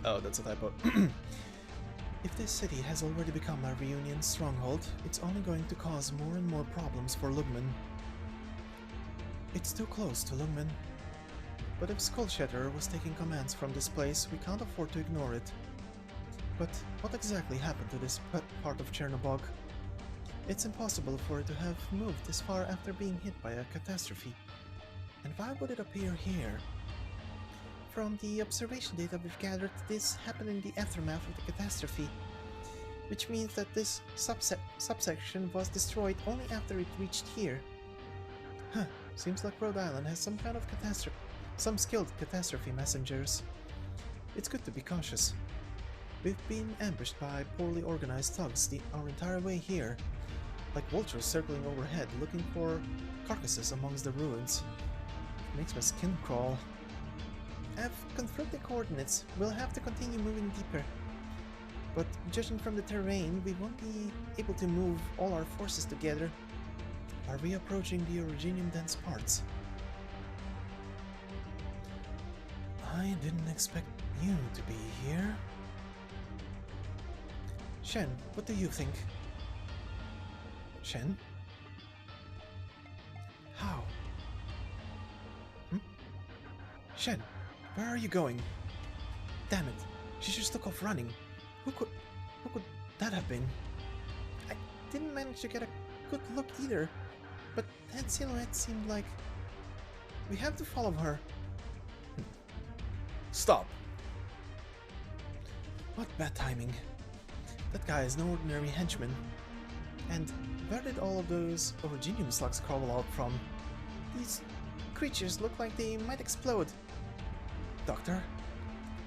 Oh, that's a typo. If this city has already become a Reunion stronghold, it's only going to cause more and more problems for Lugman. It's too close to Lungmen. But if Skullshatter was taking commands from this place, we can't afford to ignore it. But what exactly happened to this part of Chernobog? It's impossible for it to have moved this far after being hit by a catastrophe. And why would it appear here? From the observation data we've gathered, this happened in the aftermath of the catastrophe, which means that this subsection was destroyed only after it reached here. Huh, seems like Rhode Island has some kind of some skilled catastrophe messengers. It's good to be cautious. We've been ambushed by poorly organized thugs our entire way here, like vultures circling overhead looking for carcasses amongst the ruins. It makes my skin crawl. I've confirmed the coordinates. We'll have to continue moving deeper. But judging from the terrain, we won't be able to move all our forces together. Are we approaching the originium dense parts? I didn't expect you to be here. Shen, what do you think? Shen? How? Shen, where are you going? Damn it, she just took off running. Who could that have been? I didn't manage to get a good look either, but that silhouette seemed like... We have to follow her. Stop! What bad timing. That guy is no ordinary henchman. And where did all of those originium slugs crawl out from? These creatures look like they might explode. Doctor,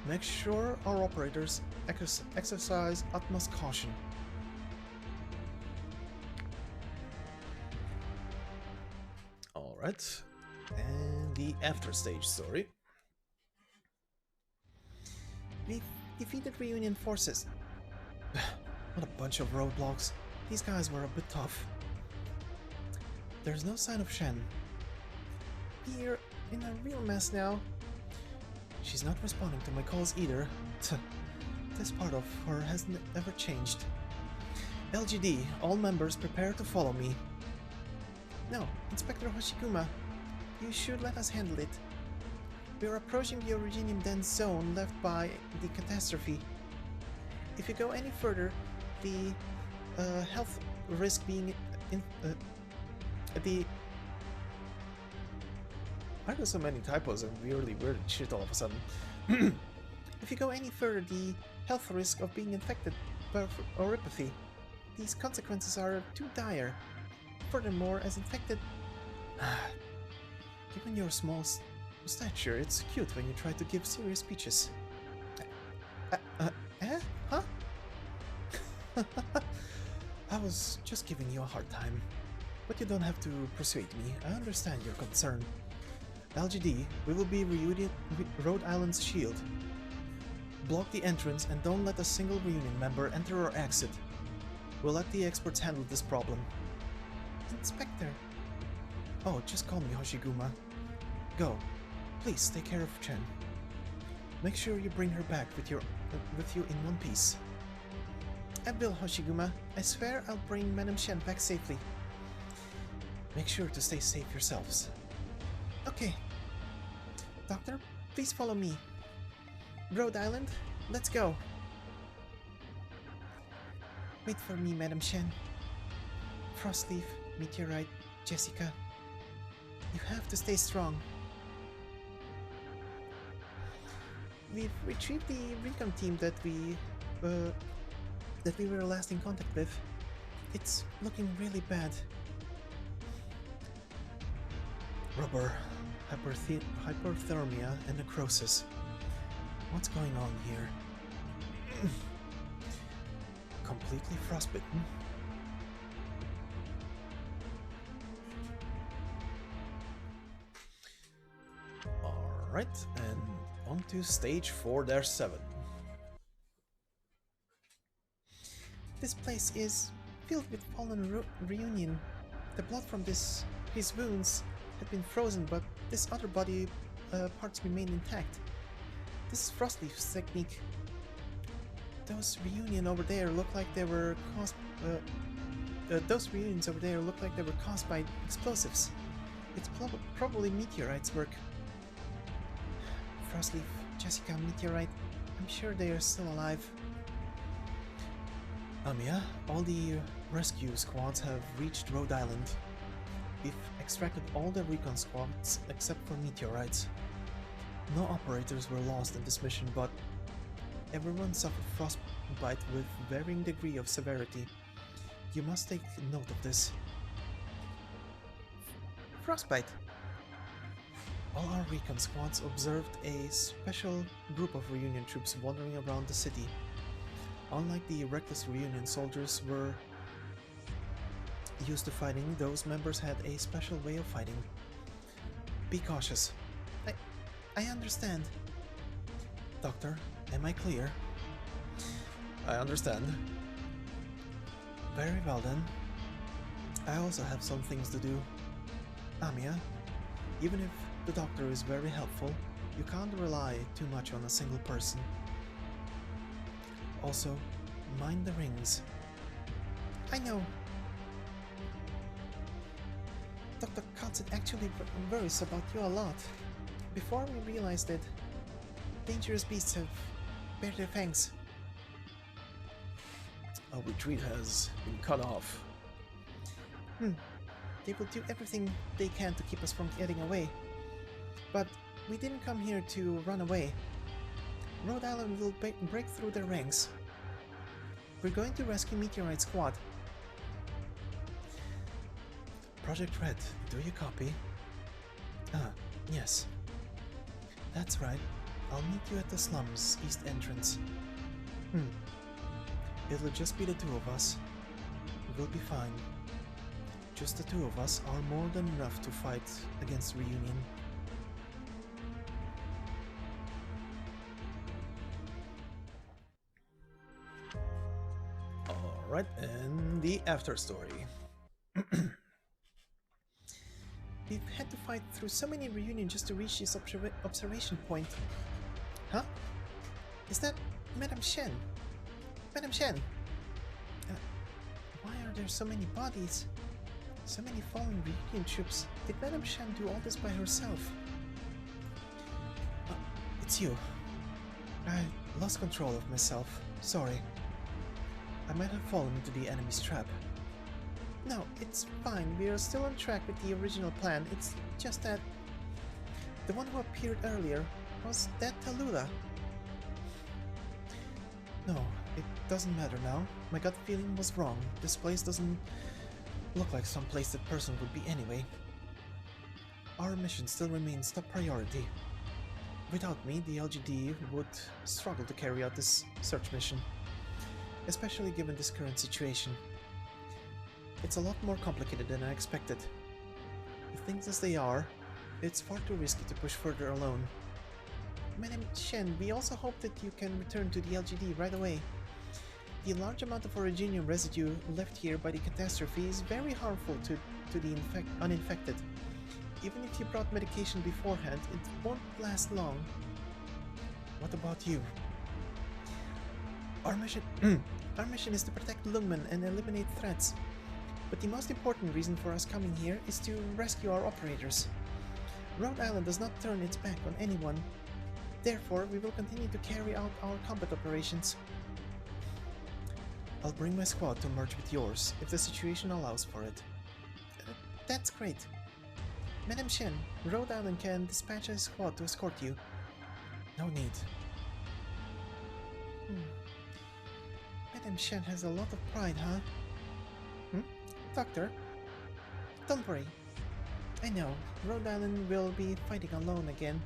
make sure our operators exercise utmost caution. Alright, and the after stage story. We've defeated Reunion forces. What a bunch of roadblocks. These guys were a bit tough. There's no sign of Shen. We're in a real mess now. She's not responding to my calls either. This part of her hasn't ever changed. LGD, all members prepare to follow me. No, Inspector Hoshiguma, you should let us handle it. We're approaching the originium dense zone left by the catastrophe. If you go any further, the health risk being Why are so many typos and weirdly weird shit all of a sudden? If you go any further, the health risk of being infected by oropathy. These consequences are too dire. Furthermore, as infected... Given your small stature, it's cute when you try to give serious speeches. Huh? I was just giving you a hard time. But you don't have to persuade me. I understand your concern. LGD, we will be Rhode Island's shield. Block the entrance and don't let a single reunion member enter or exit. We'll let the experts handle this problem. Inspector. Oh, just call me Hoshiguma. Go. Please take care of Chen. Make sure you bring her back with you in one piece. I will, Hoshiguma. I swear I'll bring Madame Shen back safely. Make sure to stay safe yourselves. Okay. Doctor, please follow me. Rhode Island, let's go. Wait for me, Madame Shen. Frostleaf, Meteorite, Jessica. You have to stay strong. We've retrieved the recon team that we were last in contact with. It's looking really bad. Rubber, hyperthermia, and necrosis. What's going on here? Completely frostbitten. Alright, and on to stage 4-7. This place is filled with fallen reunion. The blood from his wounds had been frozen, but this other body parts remain intact. This is Frostleaf's technique. Those reunions over there look like they were caused by explosives. It's probably meteorites' work. Frostleaf, Jessica, Meteorite, I'm sure they are still alive. Amiya, all the rescue squads have reached Rhode Island. We've extracted all the recon squads except for meteorites. No operators were lost in this mission, but everyone suffered frostbite with varying degree of severity. You must take note of this. Frostbite? All our recon squads observed a special group of reunion troops wandering around the city. Unlike the reckless reunion soldiers were used to fighting, those members had a special way of fighting. Be cautious. I understand. Doctor, am I clear? I understand. Very well then. I also have some things to do. Amiya, even if the doctor is very helpful, you can't rely too much on a single person. Also, mind the rings. I know. Dr. Katzen actually worries about you a lot. Before we realized it, dangerous beasts have bared their fangs. Our retreat has been cut off. They will do everything they can to keep us from getting away. But we didn't come here to run away. Rhode Island will break through their ranks. We're going to rescue Meteorite Squad. Project Red, do you copy? Ah, yes. That's right. I'll meet you at the slums east entrance. It'll just be the two of us. We'll be fine. Just the two of us are more than enough to fight against Reunion. Alright, and the after story. We've had to fight through so many Reunion just to reach this observation point. Huh? Is that Madame Shen? Madame Shen! Why are there so many bodies? So many fallen Reunion troops. Did Madame Shen do all this by herself? It's you. I lost control of myself. Sorry. I might have fallen into the enemy's trap. No, it's fine. We are still on track with the original plan. It's just that the one who appeared earlier was that Tallulah. No, it doesn't matter now. My gut feeling was wrong. This place doesn't look like some place that person would be anyway. Our mission still remains top priority. Without me, the LGD would struggle to carry out this search mission, especially given this current situation. It's a lot more complicated than I expected. With things as they are, it's far too risky to push further alone. Madam Shen, we also hope that you can return to the LGD right away. The large amount of originium residue left here by the catastrophe is very harmful to the uninfected. Even if you brought medication beforehand, it won't last long. What about you? Our mission is to protect Lungmen and eliminate threats. But the most important reason for us coming here is to rescue our operators. Rhode Island does not turn its back on anyone. Therefore, we will continue to carry out our combat operations. I'll bring my squad to merge with yours, if the situation allows for it. That's great. Madam Shen, Rhode Island can dispatch a squad to escort you. No need. Madam Shen has a lot of pride, huh? Doctor? Don't worry. I know, Rhode Island will be fighting alone again.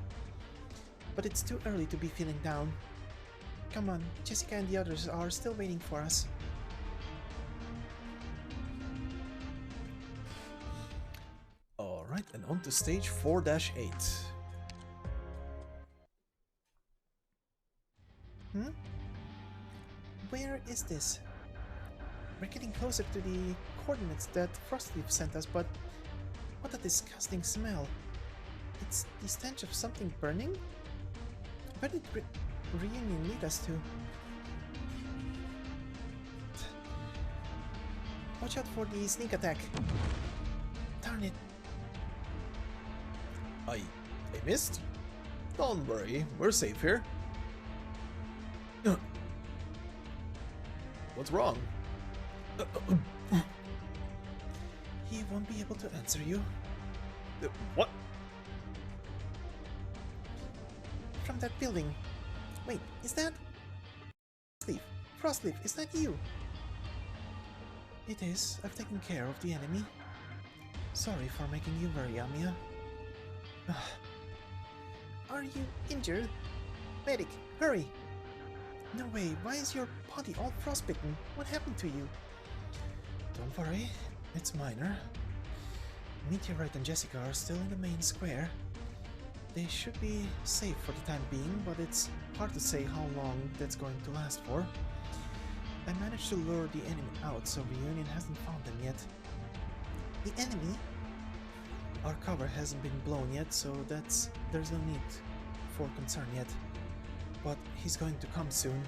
But it's too early to be feeling down. Come on, Jessica and the others are still waiting for us. Alright, and on to stage 4-8. Where is this? We're getting closer to the coordinates that FrostNova sent us, but what a disgusting smell. It's the stench of something burning? Where did Reunion lead us to? Watch out for the sneak attack. Darn it. I missed? Don't worry, we're safe here. What's wrong? He won't be able to answer you. What? From that building. Wait, is that... Frostleaf, is that you? It is. I've taken care of the enemy. Sorry for making you worry, Amiya. Are you injured? Medic, hurry! No way, why is your body all frostbitten? What happened to you? Don't worry, it's minor. Meteorite and Jessica are still in the main square. They should be safe for the time being, but it's hard to say how long that's going to last for. I managed to lure the enemy out, so Reunion hasn't found them yet. The enemy? Our cover hasn't been blown yet, so there's no need for concern yet. But he's going to come soon.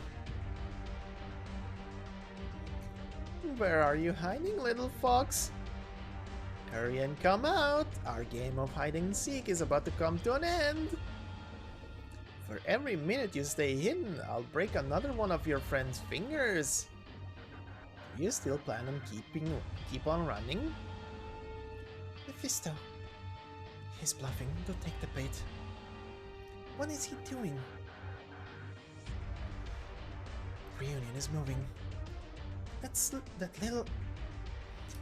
Where are you hiding, little fox? Hurry and come out! Our game of hide and seek is about to come to an end! For every minute you stay hidden, I'll break another one of your friend's fingers! Do you still plan on keep on running? Mephisto. He's bluffing, don't take the bait. What is he doing? Reunion is moving. That little...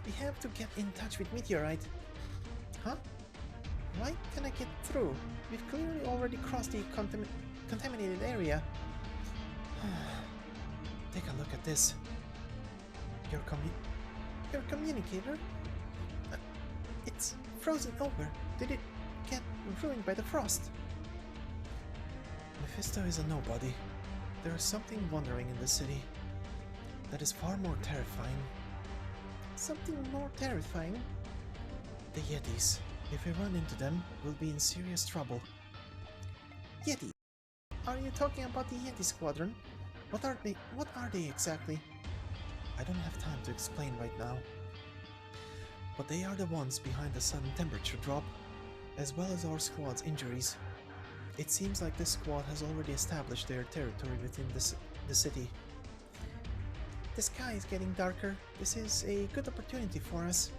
We have to get in touch with Meteorite. Huh? Why can't I get through? We've clearly already crossed the contaminated area. Take a look at this. Your communicator? It's frozen over. Did it get ruined by the frost? Mephisto is a nobody. There is something wandering in the city that is far more terrifying. Something more terrifying? The Yetis. If we run into them, we'll be in serious trouble. Yeti? Are you talking about the Yeti Squadron? What are they exactly? I don't have time to explain right now. But they are the ones behind the sudden temperature drop, as well as our squad's injuries. It seems like this squad has already established their territory within the city. The sky is getting darker. This is a good opportunity for us.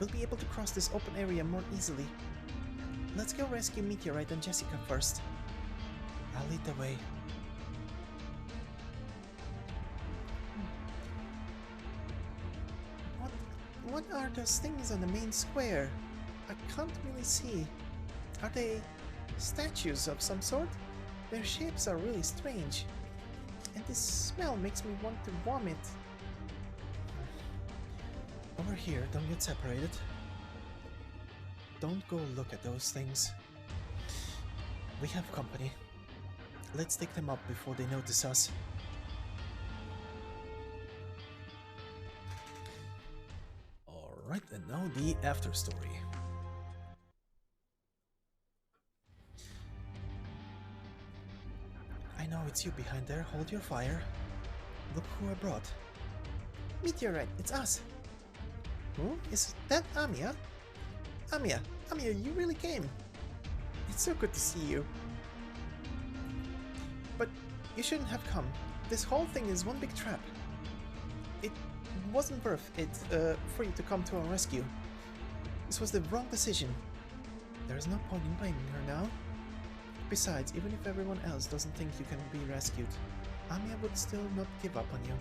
We'll be able to cross this open area more easily. Let's go rescue Meteorite and Jessica first. I'll lead the way. What are those things on the main square? I can't really see. Are they statues of some sort? Their shapes are really strange. And this smell makes me want to vomit. Over here, don't get separated. Don't go look at those things. We have company. Let's take them up before they notice us. Alright, and now the after story. I know it's you behind there. Hold your fire. Look who I brought. Meteorite, it's us. Who? Is that Amiya? Amiya, you really came. It's so good to see you. But you shouldn't have come. This whole thing is one big trap. It wasn't worth it for you to come to our rescue. This was the wrong decision. There is no point in blaming her now. Besides, even if everyone else doesn't think you can be rescued, Amiya would still not give up on you.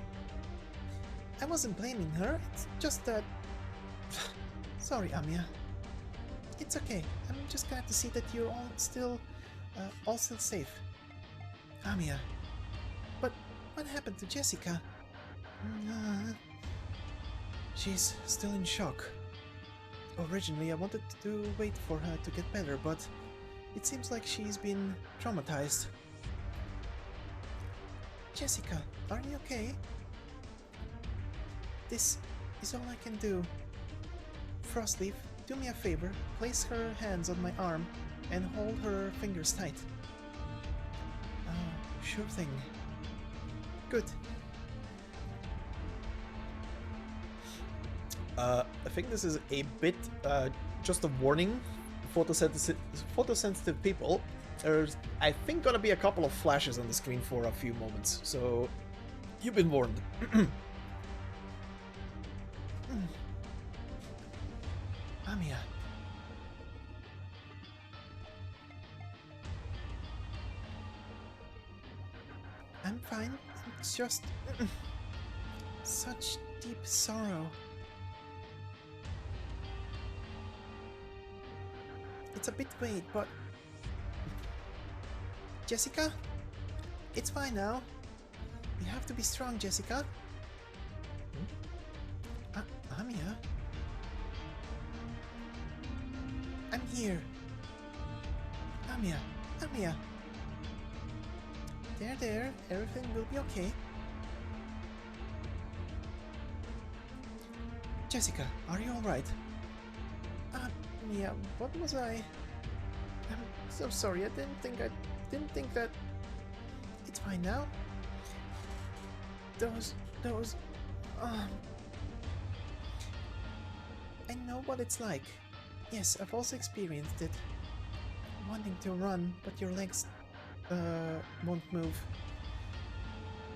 I wasn't blaming her, it's just that... Sorry, Amiya. It's okay, I'm just glad to see that you're all still safe. Amiya. But what happened to Jessica? She's still in shock. Originally, I wanted to wait for her to get better, but it seems like she's been traumatized. Jessica, are you okay? This is all I can do. Frostleaf, do me a favor, place her hands on my arm and hold her fingers tight. Sure thing. Good. I think this is a bit just a warning. Photosensitive people. There's, I think, gonna be a couple of flashes on the screen for a few moments, so you've been warned. Amiya. I'm fine. It's just such deep sorrow. It's a bit vague, but... Jessica? It's fine now. You have to be strong, Jessica. Amiya? I'm here. Amia, Amia. There, everything will be okay. Jessica, are you alright? Mia, what was I? I'm so sorry, I didn't think that... It's fine now. Those... I know what it's like. Yes, I've also experienced it. Wanting to run, but your legs won't move.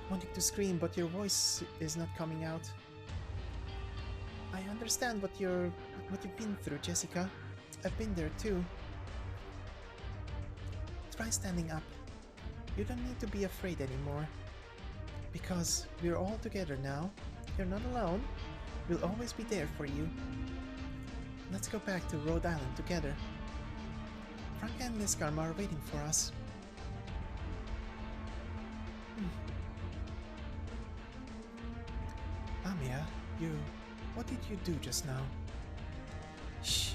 Wanting to scream, but your voice is not coming out. I understand what you've been through, Jessica. I've been there too. Try standing up. You don't need to be afraid anymore. Because we're all together now. You're not alone. We'll always be there for you. Let's go back to Rhode Island together. Frank and Liskarm are waiting for us. Amia, what did you do just now? Shh!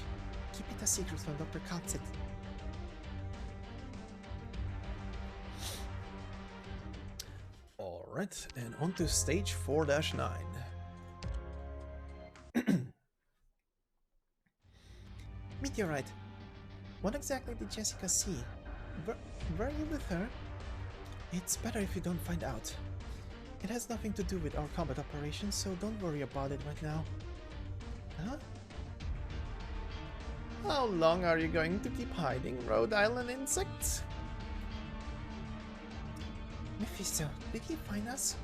Keep it a secret from Dr. Kaltzit. Alright, and on to stage 4-9. Meteorite. What exactly did Jessica see? Were you with her? It's better if you don't find out. It has nothing to do with our combat operations, so don't worry about it right now. Huh? How long are you going to keep hiding, Rhode Island insects? Mephisto, did he find us?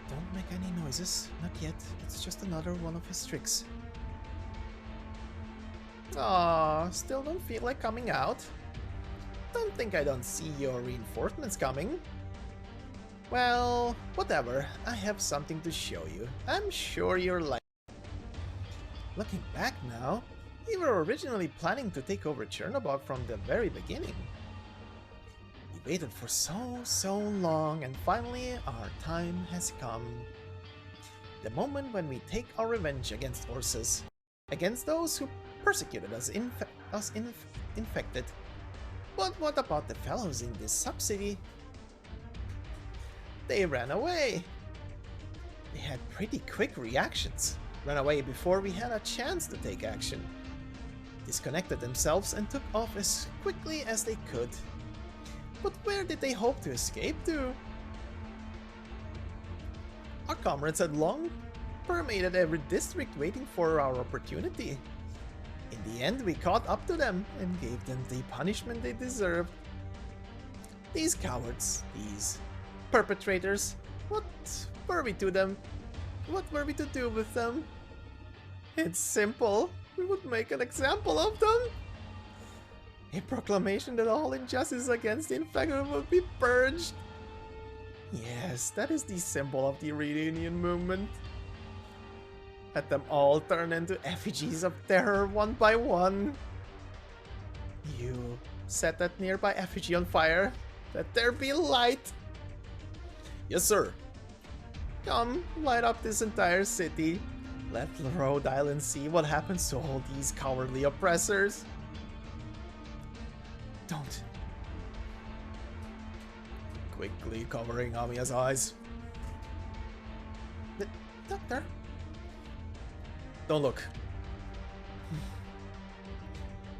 Don't make any noises, not yet. It's just another one of his tricks. Aw, still don't feel like coming out? Don't think I don't see your reinforcements coming. Well, whatever. I have something to show you. I'm sure you're like... Looking back now, we were originally planning to take over Chernobog from the very beginning. We waited for so long, and finally our time has come. The moment when we take our revenge against Ursus. Against those who persecuted us, infected. But what about the fellows in this sub-city? They ran away. They had pretty quick reactions. Ran away before we had a chance to take action. Disconnected themselves and took off as quickly as they could. But where did they hope to escape to? Our comrades had long permeated every district waiting for our opportunity. In the end, we caught up to them and gave them the punishment they deserved. These cowards, these perpetrators, what were we to them? What were we to do with them? It's simple. We would make an example of them. A proclamation that all injustice against the infected would be purged. Yes, that is the symbol of the reunion movement. Let them all turn into effigies of terror one by one. You set that nearby effigy on fire. Let there be light. Yes, sir. Come, light up this entire city. Let Rhode Island see what happens to all these cowardly oppressors. Don't. Quickly covering Amiya's eyes. Doctor? Don't look.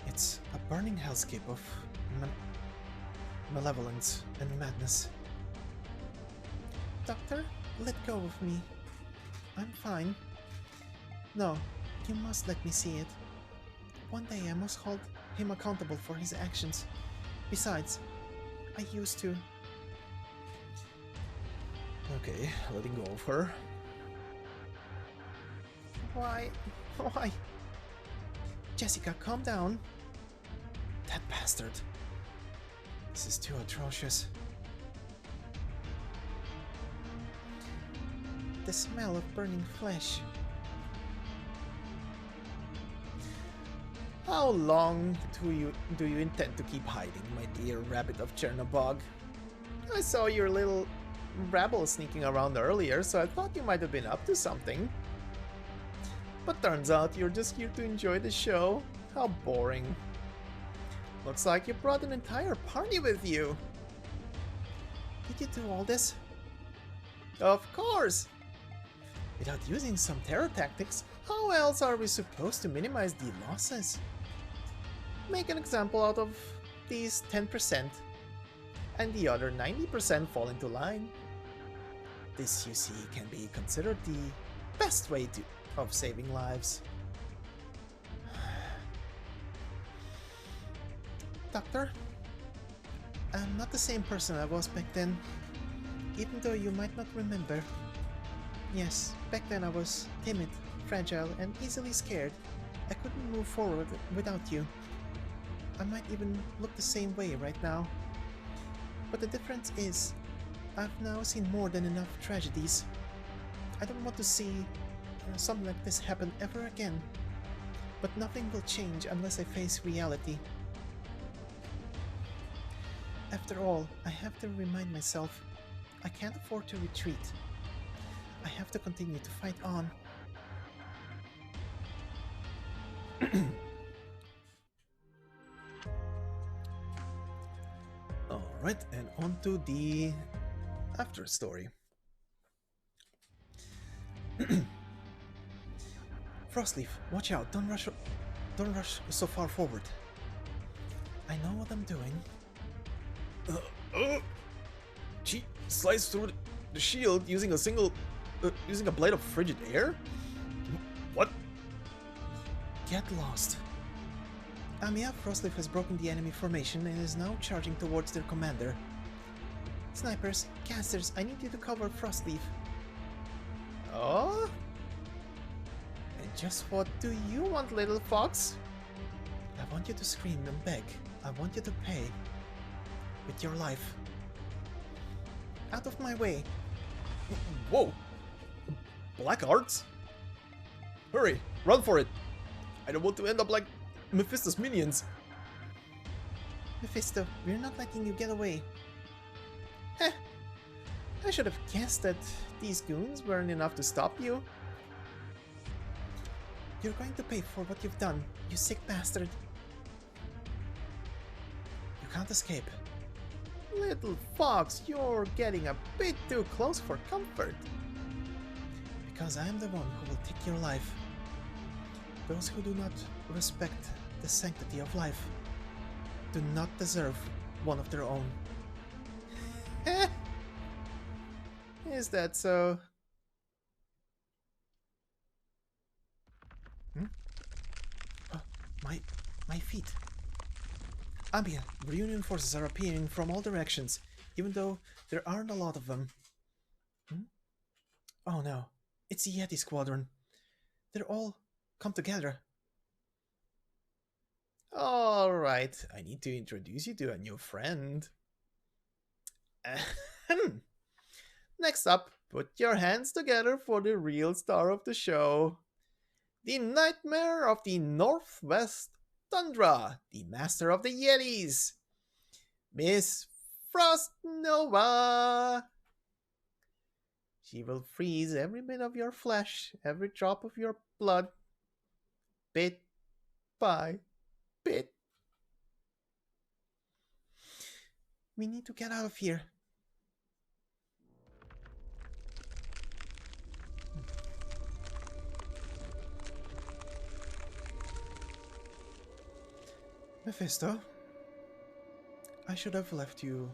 It's a burning hellscape of malevolence and madness. Doctor, let go of me. I'm fine. No, you must let me see it. One day I must hold him accountable for his actions. Besides, I used to. Okay, letting go of her. Why? Why? Jessica, calm down. That bastard. This is too atrocious. The smell of burning flesh. How long do you intend to keep hiding, my dear rabbit of Chernobog? I saw your little rabble sneaking around earlier, so I thought you might have been up to something. But turns out you're just here to enjoy the show. How boring. Looks like you brought an entire party with you. Did you do all this? Of course! Without using some terror tactics, how else are we supposed to minimize the losses? Make an example out of these 10%, and the other 90% fall into line. This, you see, can be considered the best way of saving lives. Doctor, I'm not the same person I was back then, even though you might not remember. Yes, back then I was timid, fragile, and easily scared. I couldn't move forward without you. I might even look the same way right now. But the difference is, I've now seen more than enough tragedies. I don't want to see something like this happen ever again. But nothing will change unless I face reality. After all, I have to remind myself, I can't afford to retreat. I have to continue to fight on. Alright, and on to the after story. Frostleaf, watch out, don't rush so far forward. I know what I'm doing. She sliced through the shield using a blade of frigid air? What? Get lost. Amiya, Frostleaf has broken the enemy formation and is now charging towards their commander. Snipers, casters, I need you to cover Frostleaf. Oh? And just what do you want, little fox? I want you to scream and beg. I want you to pay. With your life. Out of my way. Whoa! Black arts? Hurry, run for it! I don't want to end up like Mephisto's minions. Mephisto, we're not letting you get away. Heh. I should have guessed that these goons weren't enough to stop you. You're going to pay for what you've done, you sick bastard. You can't escape. Little fox, you're getting a bit too close for comfort. Because I am the one who will take your life. Those who do not respect the sanctity of life do not deserve one of their own. Is that so? My feet. Amiya, reunion forces are appearing from all directions, even though there aren't a lot of them. Oh no, it's the Yeti squadron. They're all come together. Alright, I need to introduce you to a new friend. Next up, put your hands together for the real star of the show. The Nightmare of the Northwest Tundra, the master of the Yetis, Miss FrostNova. She will freeze every bit of your flesh, every drop of your blood, bit by bit. We need to get out of here. Mephisto, I should have left you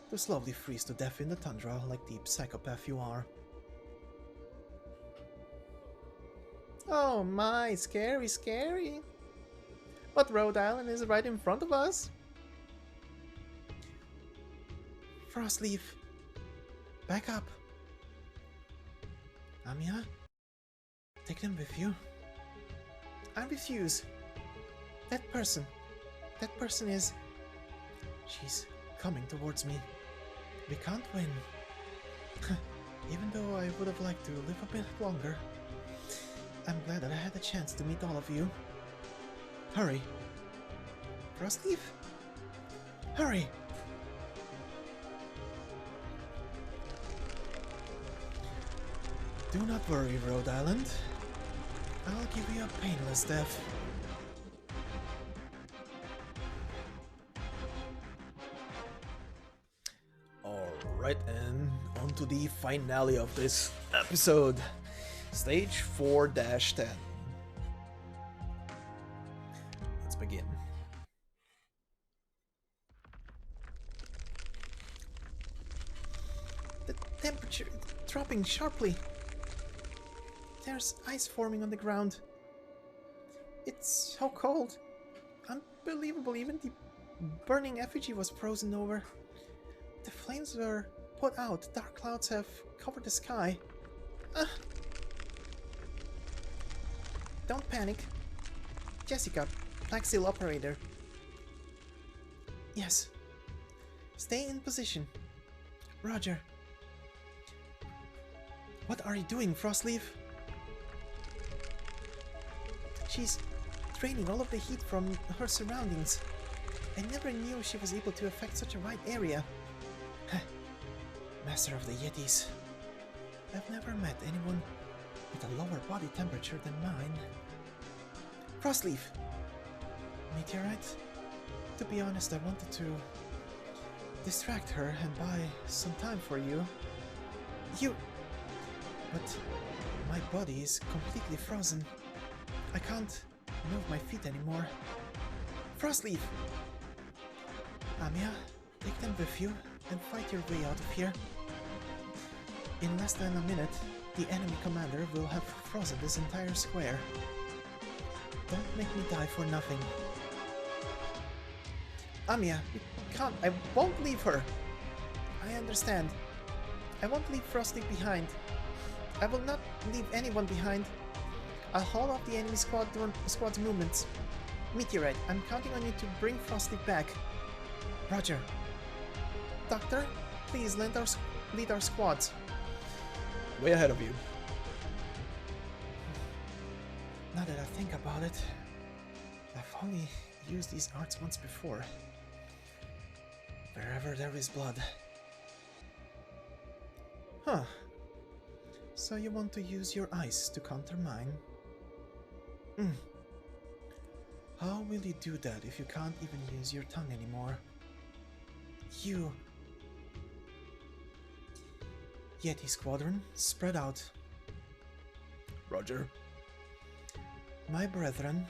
to slowly freeze to death in the tundra like the psychopath you are. Oh my, scary, scary. But Rhode Island is right in front of us. Frostleaf, back up. Amiya, take them with you. I refuse. That person is... She's coming towards me. We can't win. Even though I would have liked to live a bit longer. I'm glad that I had the chance to meet all of you. Hurry. Frostleaf? Hurry! Do not worry, Rhode Island. I'll give you a painless death. Alright, and on to the finale of this episode. Stage 4-10. Let's begin. The temperature is dropping sharply. There's ice forming on the ground. It's so cold. Unbelievable, even the burning effigy was frozen over. The flames were put out. Dark clouds have covered the sky. Don't panic. Jessica, Black Seal operator. Yes. Stay in position. Roger. What are you doing, Frostleaf? She's draining all of the heat from her surroundings. I never knew she was able to affect such a wide area. Master of the Yetis. I've never met anyone with a lower body temperature than mine. Frostleaf! Meteorite? To be honest, I wanted to distract her and buy some time for you. But my body is completely frozen. I can't move my feet anymore. Frostleaf! Amiya, take them with you and fight your way out of here. In less than a minute, the enemy commander will have frozen this entire square. Don't make me die for nothing. Amiya, you can't. I won't leave her. I understand. I won't leave Frostleaf behind. I will not leave anyone behind. I'll hold off the enemy squad's movements. Meteorite, I'm counting on you to bring Frostleaf back. Roger. Doctor, please lead our squads. Way ahead of you. Now that I think about it, I've only used these arts once before. Wherever there is blood. Huh. So you want to use your ice to counter mine? How will you do that if you can't even use your tongue anymore? You... Yeti squadron, spread out. Roger. My brethren,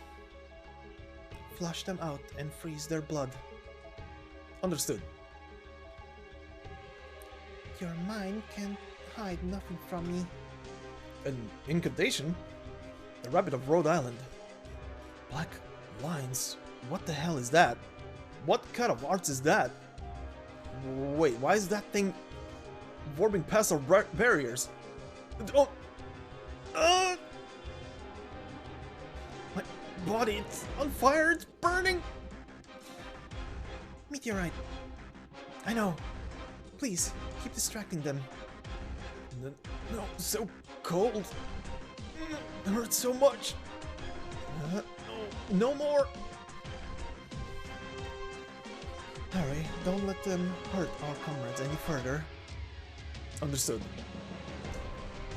flush them out and freeze their blood. Understood. Your mind can hide nothing from me. An incantation? The rabbit of Rhode Island. Black lines. What the hell is that? What kind of arts is that? Wait, why is that thing warping past our barriers? Oh! My body, it's on fire, it's burning! Meteorite. I know. Please, keep distracting them. No, so cold. It hurts so much. No more. Harry, don't let them hurt our comrades any further. Understood.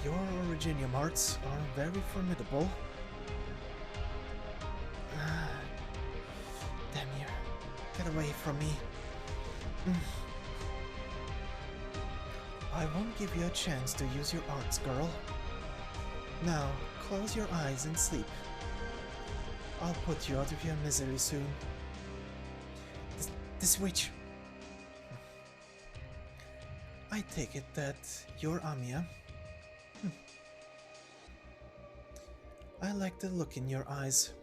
Your Originium arts are very formidable. Damn you. Get away from me. I won't give you a chance to use your arts, girl. Now, close your eyes and sleep. I'll put you out of your misery soon. The switch. I take it that you're Amiya. I like the look in your eyes.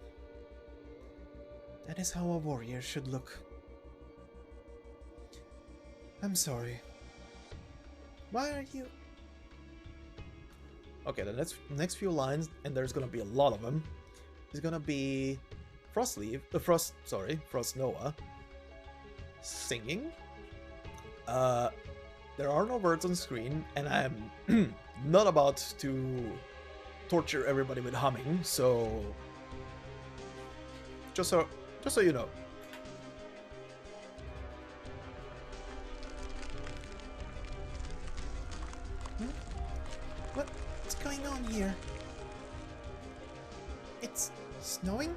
That is how a warrior should look. I'm sorry. Why are you... Okay, the next few lines, and there's gonna be a lot of them, is gonna be FrostNova singing. There are no words on screen, and I am not about to torture everybody with humming, so just so you know. What's going on here? It's snowing?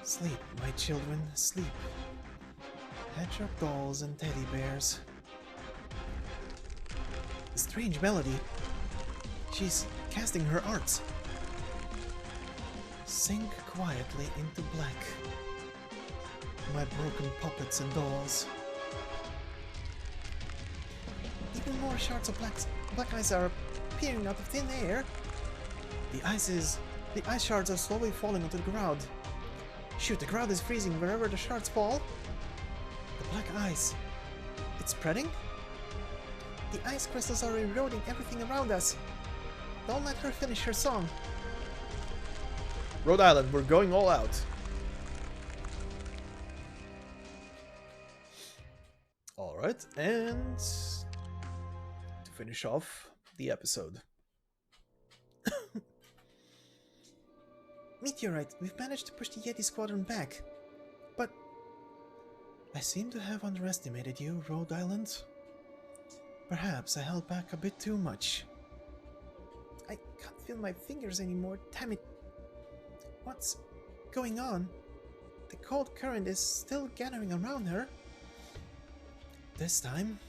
Sleep, my children, sleep. Hedgehog dolls and teddy bears. A strange melody. She's casting her arts. Sink quietly into black. My broken puppets and dolls. Even more shards of black ice are appearing out of thin air. The ice shards are slowly falling onto the ground. Shoot, the ground is freezing wherever the shards fall. The black ice. It's spreading? The ice crystals are eroding everything around us. Don't let her finish her song. Rhode Island, we're going all out. Alright, and to finish off the episode. Meteorite, we've managed to push the Yeti squadron back. But I seem to have underestimated you, Rhode Island. Perhaps I held back a bit too much. I can't feel my fingers anymore, damn it. What's going on? The cold current is still gathering around her. This time,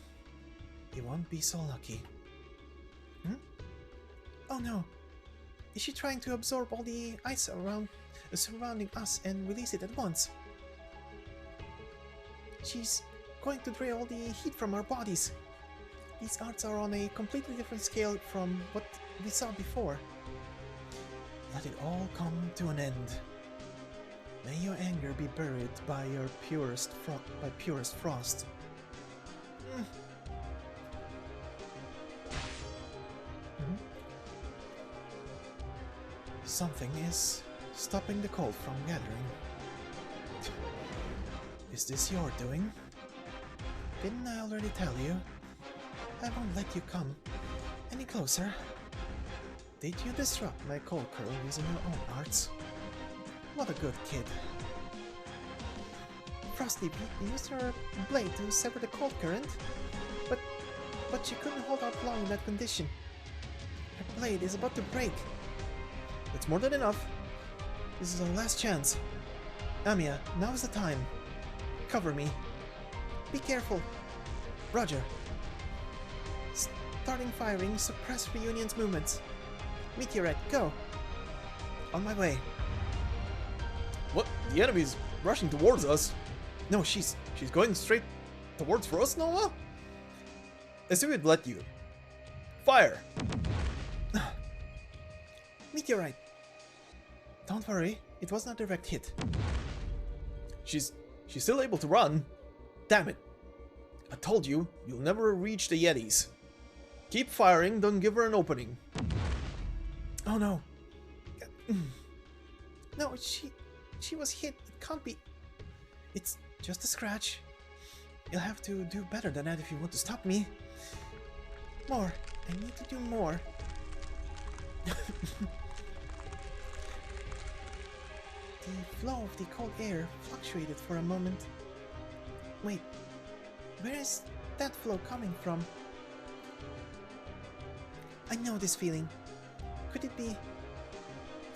you won't be so lucky. Oh no! Is she trying to absorb all the ice surrounding us and release it at once? She's going to drain all the heat from our bodies. These arts are on a completely different scale from what we saw before. Let it all come to an end. May your anger be buried by your purest frost. Something is stopping the cold from gathering. Is this your doing? Didn't I already tell you? I won't let you come any closer. Did you disrupt my cold curl using your own arts? What a good kid. Frosty, you used her blade to sever the cold current, but she couldn't hold out long in that condition. Her blade is about to break. It's more than enough. This is our last chance. Amiya, now is the time. Cover me. Be careful. Roger. Starting firing, suppress Reunion's movements. Meteorite, go. On my way. What? The enemy's rushing towards us. No, she's going straight towards FrostNova? As if it'd let you. Fire! Meteorite. Don't worry, it was not a direct hit. She's still able to run. Damn it. I told you, you'll never reach the Yetis. Keep firing, don't give her an opening. Oh no. No, she was hit. It can't be. It's just a scratch. You'll have to do better than that if you want to stop me. More. I need to do more. The flow of the cold air fluctuated for a moment. Wait, where is that flow coming from? I know this feeling. Could it be?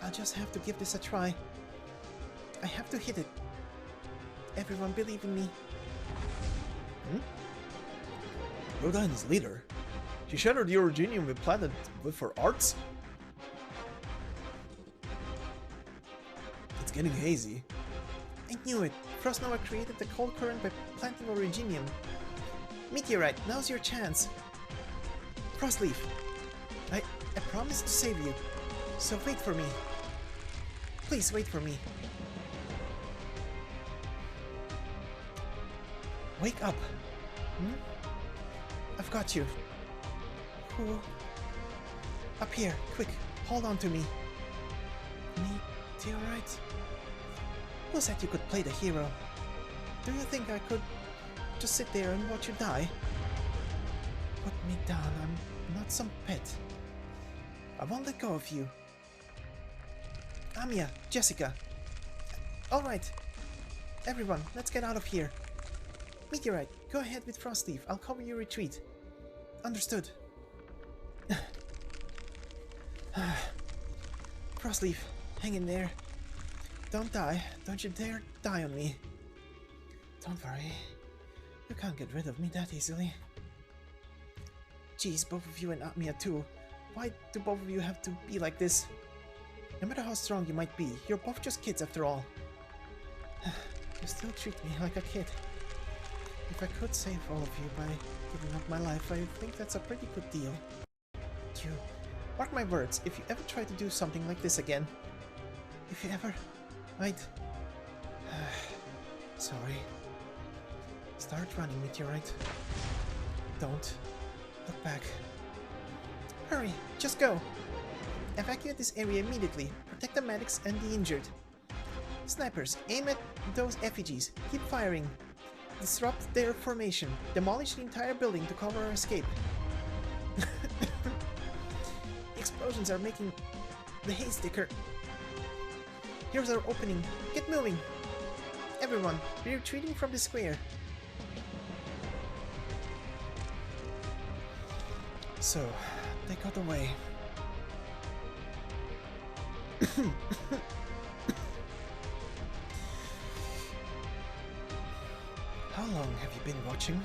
I'll just have to give this a try. I have to hit it. Everyone believe in me. Rhode Island's leader? She shattered the Originium we planted with her arts? It's getting hazy. I knew it. FrostNova created the cold current by planting Originium. Meteorite, now's your chance. Frostleaf, I promised to save you, so wait for me. Please wait for me. Wake up. I've got you. Who? Up here, quick, hold on to me. Meteorite? Who said you could play the hero? Do you think I could just sit there and watch you die? Put me down, I'm not some pet. I won't let go of you. Amiya, Jessica. Alright. Everyone, let's get out of here. Meteorite, go ahead with Frostleaf. I'll cover your retreat. Understood. Frostleaf, hang in there. Don't die. Don't you dare die on me. Don't worry. You can't get rid of me that easily. Jeez, both of you and Atmia too. Why do both of you have to be like this? No matter how strong you might be, you're both just kids after all. You still treat me like a kid. If I could save all of you by giving up my life, I think that's a pretty good deal. You, mark my words, if you ever try to do something like this again, if you ever, I'd... Sorry. Start running, Meteorite. Don't look back. Hurry, just go. Evacuate this area immediately. Protect the medics and the injured. Snipers, aim at those effigies. Keep firing. Disrupt their formation. Demolish the entire building to cover our escape. Explosions are making the haze thicker. Here's our opening. Get moving. Everyone, we're retreating from the square. So, they got away. How long have you been watching?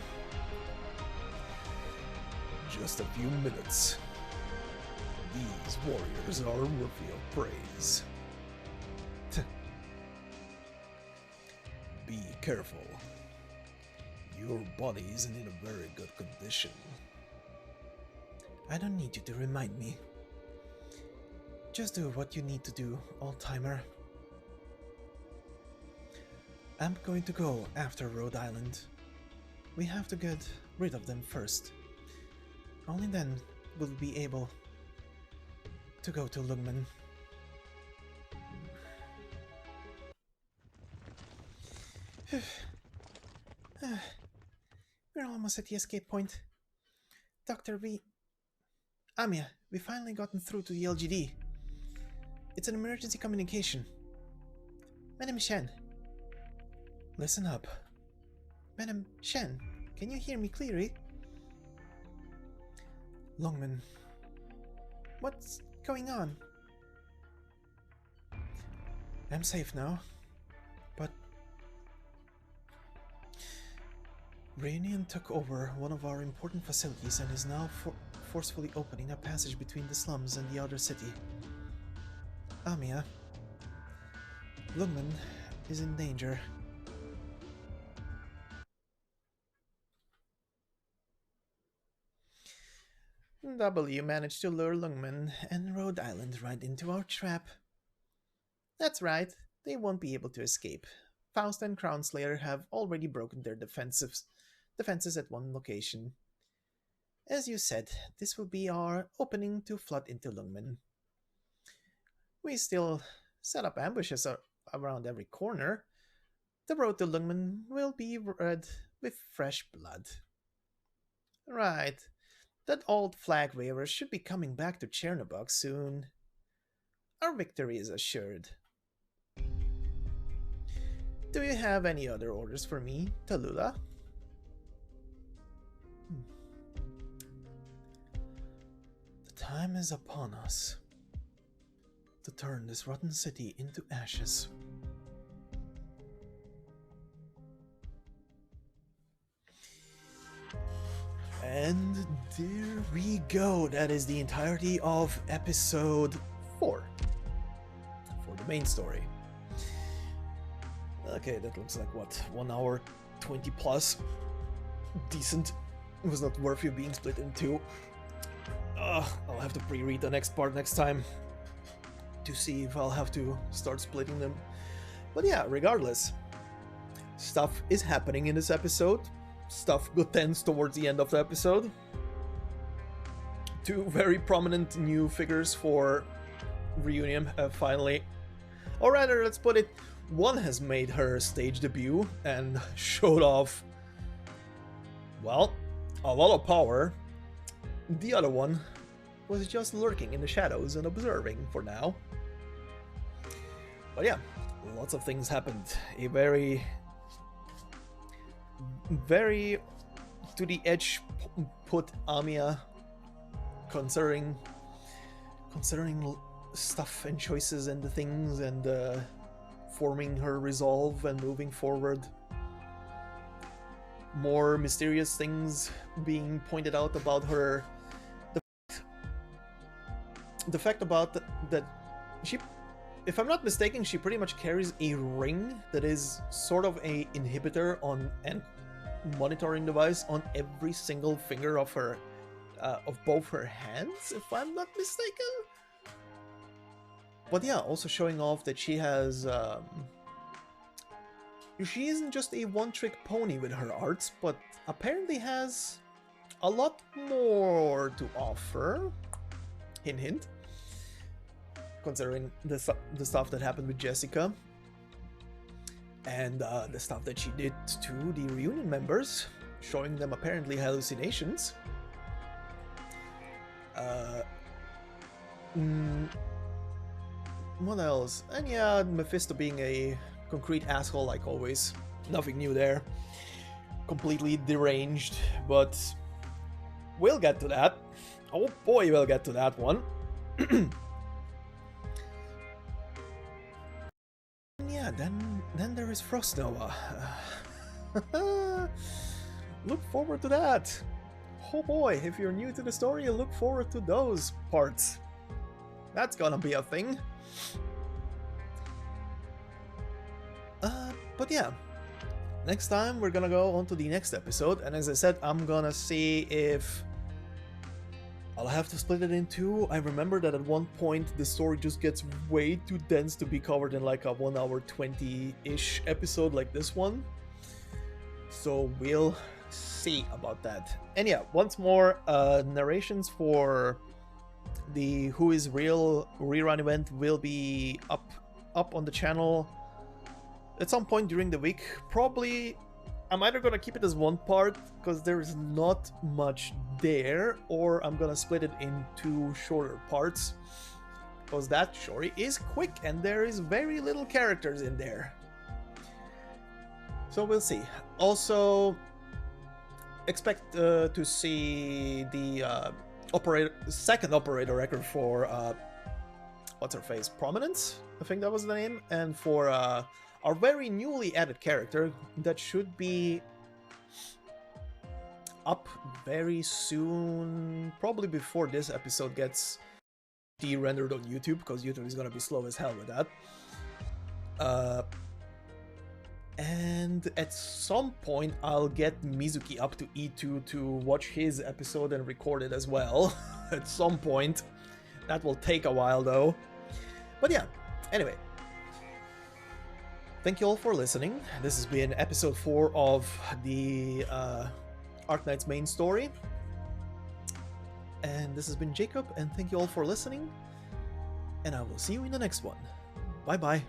Just a few minutes. These warriors are worthy of praise. Be careful. Your body isn't in a very good condition. I don't need you to remind me. Just do what you need to do, old-timer. I'm going to go after Rhode Island. We have to get rid of them first. Only then will we be able to go to Lungmen. We're almost at the escape point. Doctor, Amia, we finally gotten through to the LGD. It's an emergency communication. Madam Shen. Listen up. Madam Shen, can you hear me clearly? Longman. What's going on? I'm safe now, but Reunion took over one of our important facilities and is now forcefully opening a passage between the slums and the outer city. Amia, Lungman is in danger. W managed to lure Lungmen and Rhode Island right into our trap. That's right, they won't be able to escape. Faust and Crownslayer have already broken their defenses at one location. As you said, this will be our opening to flood into Lungmen. We still set up ambushes around every corner. The road to Lungmen will be red with fresh blood. Right. That old flag waver should be coming back to Chernobog soon. Our victory is assured. Do you have any other orders for me, Tallulah? The time is upon us to turn this rotten city into ashes. And there we go. That is the entirety of episode 4 for the main story. Okay, that looks like what, 1 hour 20 plus. Decent. It was not worth you being split in two. I'll have to pre-read the next part next time to see if I'll have to start splitting them. But yeah, regardless, stuff is happening in this episode. Stuff tends towards the end of the episode. Two very prominent new figures for Reunion have finally, or rather, let's put it, one has made her stage debut and showed off, well, a lot of power. The other one was just lurking in the shadows and observing for now. But yeah, lots of things happened. A very to the edge put Amia considering stuff and choices and the things and forming her resolve and moving forward. More mysterious things being pointed out about her. The fact about that she, if I'm not mistaken, she pretty much carries a ring that is sort of a inhibitor on and monitoring device on every single finger of her, of both her hands, if I'm not mistaken. But yeah, also showing off that she has, she isn't just a one-trick pony with her arts, but apparently has a lot more to offer. Hint, hint. Considering the stuff that happened with Jessica and the stuff that she did to the reunion members, showing them apparently hallucinations. What else? And yeah, Mephisto being a concrete asshole like always. Nothing new there. Completely deranged, but we'll get to that. Oh boy, we'll get to that one. Yeah, then there is FrostNova. Look forward to that. Oh boy, if you're new to the story, you look forward to those parts. That's gonna be a thing. But yeah, next time we're gonna go on to the next episode, and as I said, I'm gonna see if I'll have to split it in two. I remember that at one point the story just gets way too dense to be covered in like a 1 hour 20-ish episode like this one. So we'll see about that. And yeah, once more, narrations for the Who is Real rerun event will be up on the channel at some point during the week. Probably I'm either gonna keep it as one part because there is not much there, or I'm gonna split it into shorter parts because that story is quick and there is very little characters in there. So we'll see. Also, expect to see the second operator record for what's her face, Prominence, I think that was the name, and for our very newly added character that should be up very soon, probably before this episode gets de-rendered on YouTube, because YouTube is gonna be slow as hell with that. And at some point I'll get Mizuki up to E2 to watch his episode and record it as well. At some point. That will take a while though. But yeah, anyway. Thank you all for listening. This has been episode 4 of the Arknights main story. And this has been Jacob, and thank you all for listening. And I will see you in the next one. Bye bye.